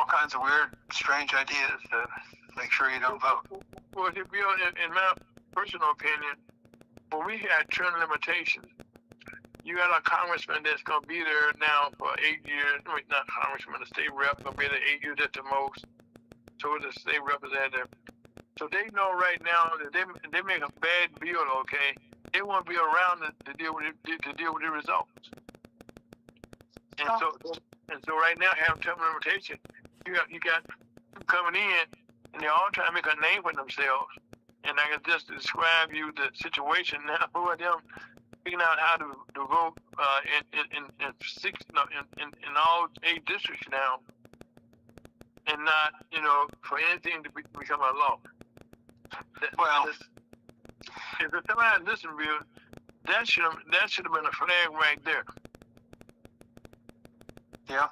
kinds of weird, strange ideas to make sure you don't vote. Well, Bill, in my personal opinion, when we had term limitations, you got a congressman that's going to be there now for 8 years. I mean, not congressman, a state rep, going to be there 8 years at the most. So the state representative. So they know right now that they make a bad bill, okay? They won't be around to deal with the results. And so right now, having term limitation, you got people coming in, and they're all trying to make a name for themselves. And I can just describe you the situation now for them figuring out how to vote in all 8 districts now, and not for anything to become a law. Well, if somebody listened to you, that should have been a flag right there. Yeah.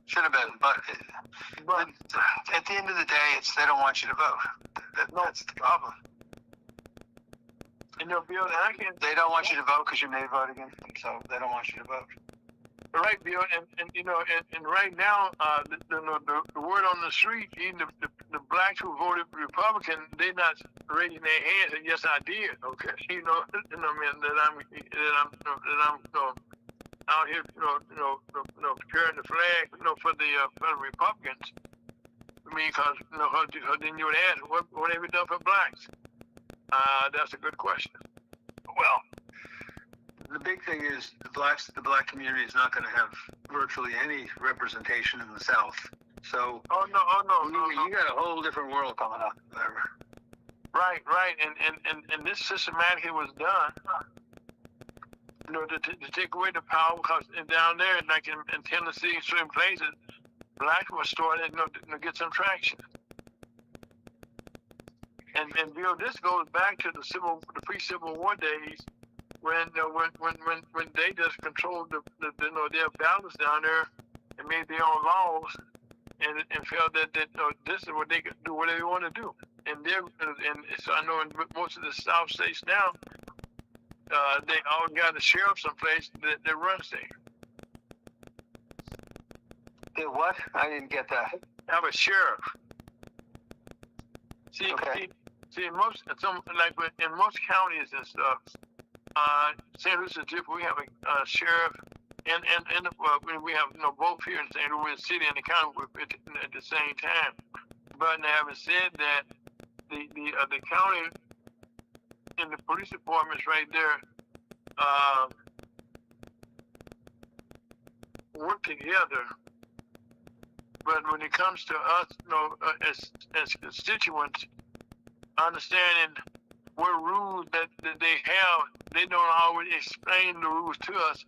Should have been, but at the end of the day, they don't want you to vote. That's the problem. Bill, they don't want you to vote because you may vote against them, so they don't want you to vote. Right, Bill, and right now, the word on the street, even the blacks who voted Republican, they're not raising their hands and yes, I did. Okay, that I'm out here, carrying the flag, for the Republicans. I mean, because then you would ask, what have you done for blacks? That's a good question. Well, the big thing is the black community is not going to have virtually any representation in the South. So no. You got a whole different world coming up. Right, and this systematically was done. To take away the power, because down there, like in Tennessee, certain places, blacks were starting to get some traction. And Bill, this goes back to the pre-Civil War days when they just controlled their ballots down there and made their own laws and felt that this is what they could do, whatever they want to do. And so I know in most of the South states now, they all got a sheriff someplace that runs there. The what? I didn't get that. Have a sheriff. See, in most counties and stuff, St. Louis is different. We have a sheriff, and we have both here in St. Louis City and the county at the same time. But having said that, the county and the police departments right there work together. But when it comes to us, as constituents, understanding what rules that they have, they don't always explain the rules to us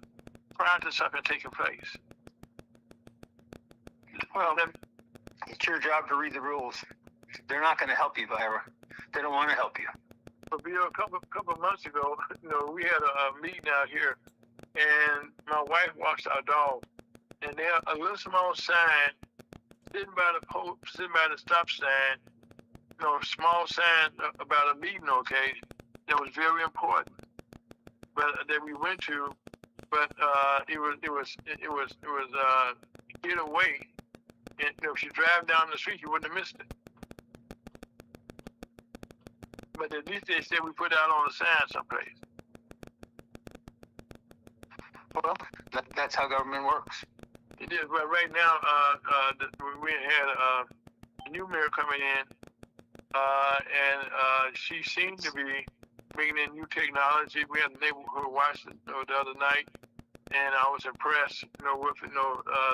prior to something taking place. Well, it's your job to read the rules. They're not going to help you, Byra. They don't want to help you. But Bill, a couple of months ago, we had a meeting out here, and my wife walks our dog, and there a little small sign sitting by the stop sign, small sign about a meeting, okay, that was very important, but that we went to, but it was get away, and if you drive down the street, you wouldn't have missed it. But at least they said we put out on the sign someplace. Well, that's how government works. It is, but right now, we had a new mayor coming in, and she seemed to be bringing in new technology. We had a neighborhood watch the other night, and I was impressed, with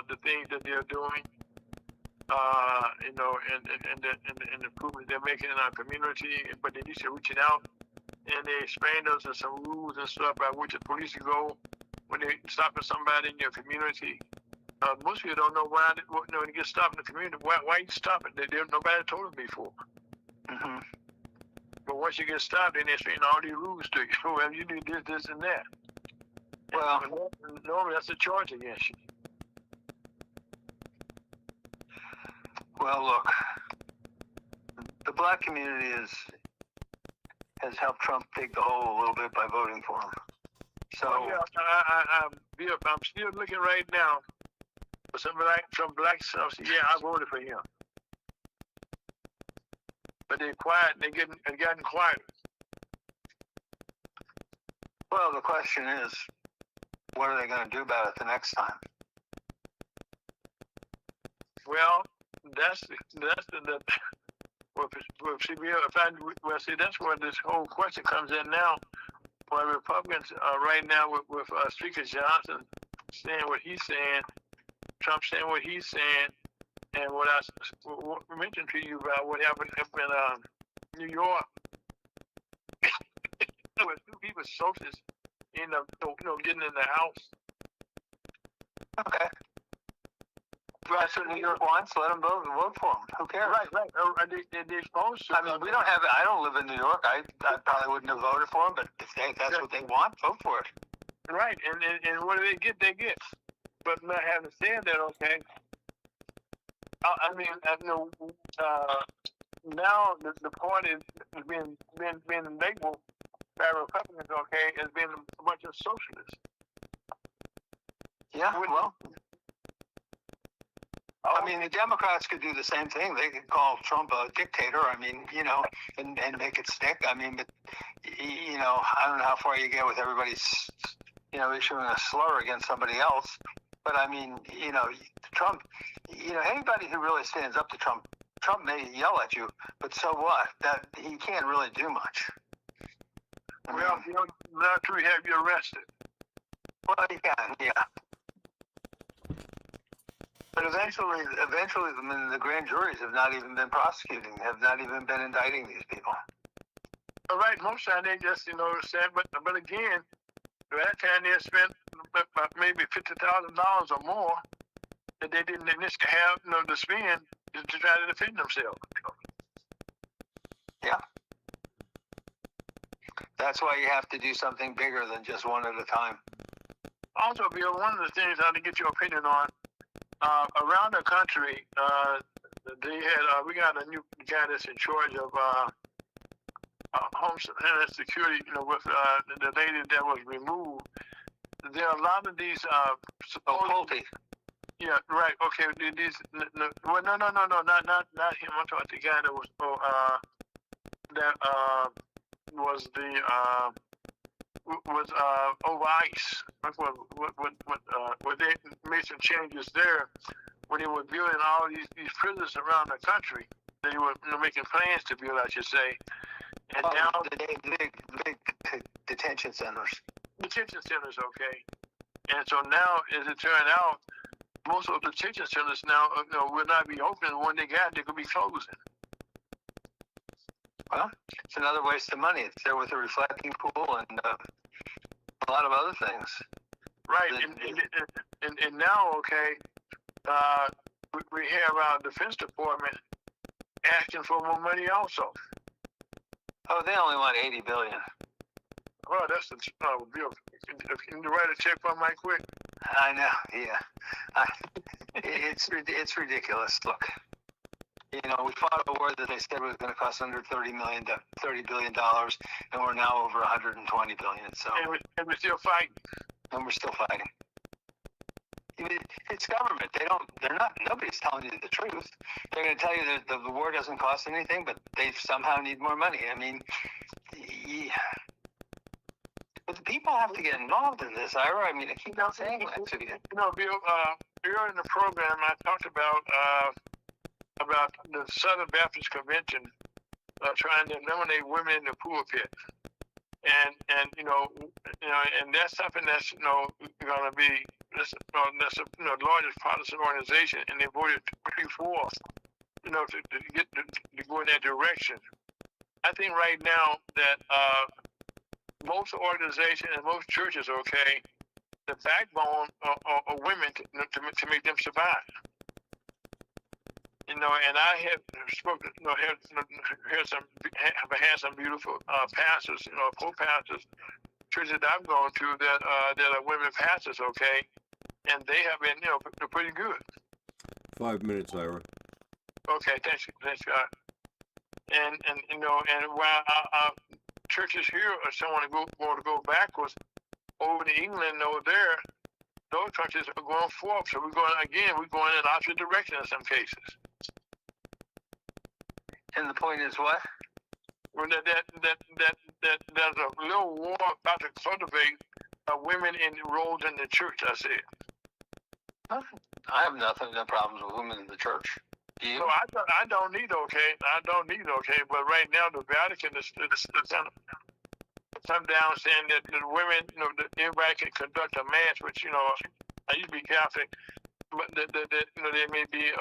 the things that they're doing, and the improvements they're making in our community. But they need to reaching out, and they explained us some rules and stuff by which the police go when they stopping somebody in your community. Most people don't know why they get stopped in the community. Why you stopping? Nobody told them before. Mm-hmm. But once you get stopped, then they explain all these rules to you. Well, you do this, and that. Well, and normally that's a charge against you. Well, look, the black community has helped Trump dig the hole a little bit by voting for him. So I'm still looking right now for some black stuff. Yeah, I voted for him, but they're quiet. They're getting quieter. Well, the question is, what are they going to do about it the next time? Well, that's where this whole question comes in now. Why Republicans right now with Speaker Johnson saying what he's saying, Trump saying what he's saying, and what I mentioned to you about what happened up in New York, where two people socialists end up getting in the house. Okay. That's what New York wants. Let them vote for them. Who cares? Right. They're supposed to. I mean, we don't have. I don't live in New York. I probably wouldn't have voted for them, but if that's what they want, vote for it. Right, and what do they get? They get. But not having said that, okay. Now the party is being labeled by Republicans, okay, as being a bunch of socialists. Yeah, well. I mean, the Democrats could do the same thing. They could call Trump a dictator. I mean, and make it stick. I mean, but I don't know how far you get with everybody's, issuing a slur against somebody else. But I mean, Trump, anybody who really stands up to Trump may yell at you, but so what? That he can't really do much. Well, not to have you arrested. Well, he can, yeah. But eventually, the grand juries have not even been prosecuting, have not even been indicting these people. All right, most time they just, said, but again, by that time they spent maybe $50,000 or more that they didn't initially have, to spend to try to defend themselves. Yeah. That's why you have to do something bigger than just one at a time. Also, Bill, one of the things I want to get your opinion on, around the country, we got a new guy that's in charge of Homeland Security, with the lady that was removed. There are a lot of these Pulte. Yeah, right. Okay. These no, not him. I'm talking about the guy that was over ICE. Where they made some changes there when they were building all these prisons around the country. They were making plans to build, I should say. And now the big detention centers. Detention centers, okay. And so now, as it turned out, most of the detention centers now will not be open. When they got, they could be closing. Well, it's another waste of money. It's there with a reflecting pool and a lot of other things. Right, and now, okay, we have our Defense Department asking for more money also. Oh, they only want $80 billion. Oh, that's the bill. Can you write a check for Mike quick? I know, yeah. It's ridiculous. Look, you know, we fought a war that they said was going to cost under $30 billion, and we're now over $120 billion. So, and we're still fighting. And we're still fighting. It's government. Nobody's telling you the truth. They're going to tell you that the war doesn't cost anything, but they somehow need more money. I mean, but the people have to get involved in this, Ira. I mean, I keep saying that to you. You know, Bill, earlier in the program, I talked about the Southern Baptist Convention trying to eliminate women in the pulpit. And you know, and that's something that's going to be that's the largest partisan organization, and they voted 3/4, to go in that direction. I think right now that most organizations and most churches, okay, the backbone are women to make them survive. And I have spoken, had some beautiful pastors, co-pastors, churches that I've gone to that are women pastors, okay, and they have been, pretty good. 5 minutes, Ira. Okay, thanks, God. And while our churches here are someone to go backwards, over in England over there, those churches are going forward. So we're going in the opposite direction in some cases. And the point is what? Well, that there's a little war about to cultivate women in roles in the church. I said. I have no problems with women in the church. Do you? No, I don't need okay. But right now the Vatican is come down saying that the women, that everybody can conduct a mass, which I used to be Catholic. But there may be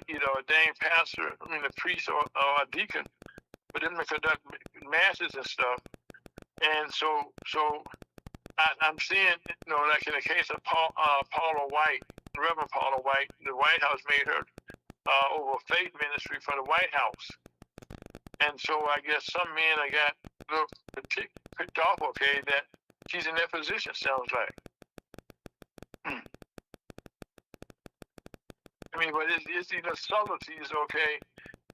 either a ordained pastor, a priest or a deacon, but then they conduct masses and stuff. And so I'm seeing, like in the case of Paula White, Reverend Paula White, the White House made her over faith ministry for the White House. And so I guess some men I got a little picked off, okay, that she's in that position, sounds like. But it's these subtleties, okay,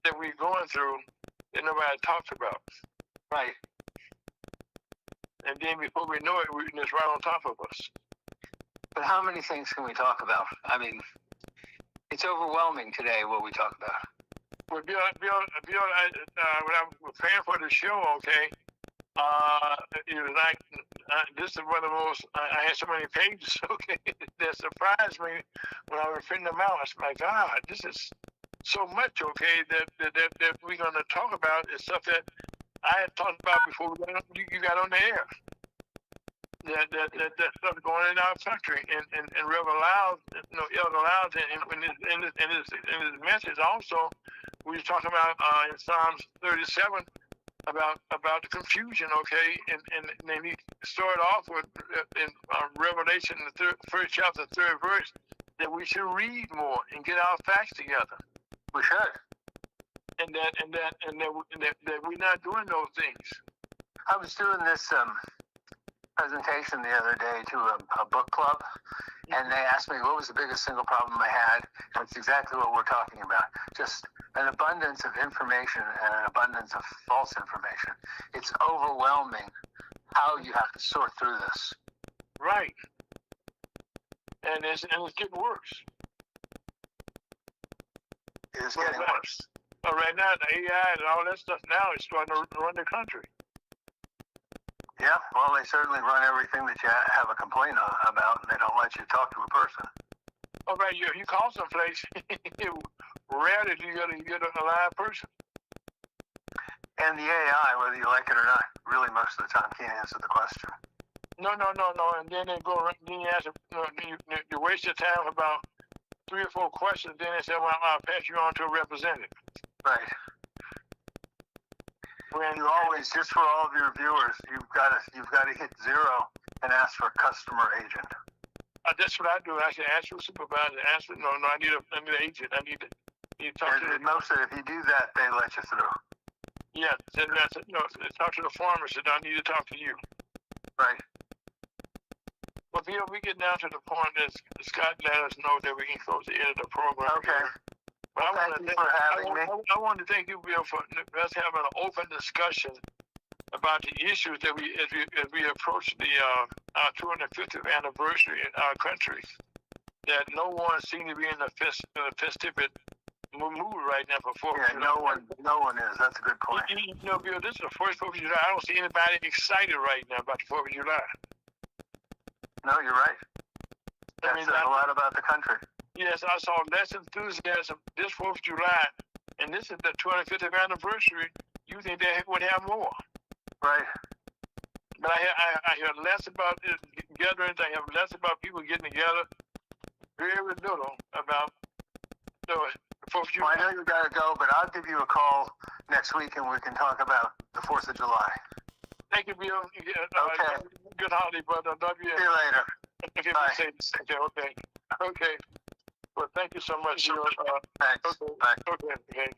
that we're going through that nobody talks about. Right. And then before we know it, it's right on top of us. But how many things can we talk about? I mean, it's overwhelming today what we talk about. Well, Bill, when I was preparing for the show, okay, it was like, this is one of the most, I had so many pages, okay, that surprised me when I was printing them out. I said, my God, this is so much, okay, that we're going to talk about is stuff that I had talked about before you got on the air. That stuff going in our country, and Reverend Loud, Elder Loud, in his message also, we was talking about in Psalms 37 about the confusion, okay, and then he started off with in Revelation, the first chapter, 3rd verse, that we should read more and get our facts together. We should. And that we're not doing those things. I was doing this presentation the other day to a book club, and they asked me what was the biggest single problem I had, and it's exactly what we're talking about. Just an abundance of information and an abundance of false information. It's overwhelming how you have to sort through this. Right. And it's getting worse. It is getting worse. Well, right now, the AI and all that stuff now is starting to run the country. Yeah, well, they certainly run everything that you have a complaint about, and they don't let you talk to a person. Oh, right, you call someplace, rarely do you get a live person. And the AI, whether you like it or not, really most of the time can't answer the question. No. And then they go, then you ask, you waste your time about 3 or 4 questions, then they say, well, I'll pass you on to a representative. Right. You always, just for all of your viewers, you've got to hit 0 and ask for customer agent. That's what I do. I say, ask your supervisor. No, I need an agent. I need to talk to them. Most of it, if you do that, they let you through. Yeah, then that's it. No, talk to the farmer. Said I need to talk to you. Right. But Bill, we get down to the point that Scott let us know that we can close the end of the program. Okay. But I Thank you for having me. I want to thank you, Bill, for us having an open discussion about the issues that as we approach the our 250th anniversary in our country. That no one seems to be in the festive mood right now for 4th of July. No one is. That's a good point. You know, Bill, this is the first 4th of July. I don't see anybody excited right now about the 4th of July. No, you're right. That says a lot about the country. Yes, I saw less enthusiasm this 4th of July, and this is the 25th anniversary. You think they would have more? Right. But I hear less about gatherings. I hear less about people getting together. Very little about the 4th of July. Well, I know you got to go, but I'll give you a call next week, and we can talk about the 4th of July. Thank you, Bill. Okay. Good holiday, brother. Love you. See you later. Okay, Bye. Okay. Well, thank you so much. Thanks. Okay. Bye. Okay.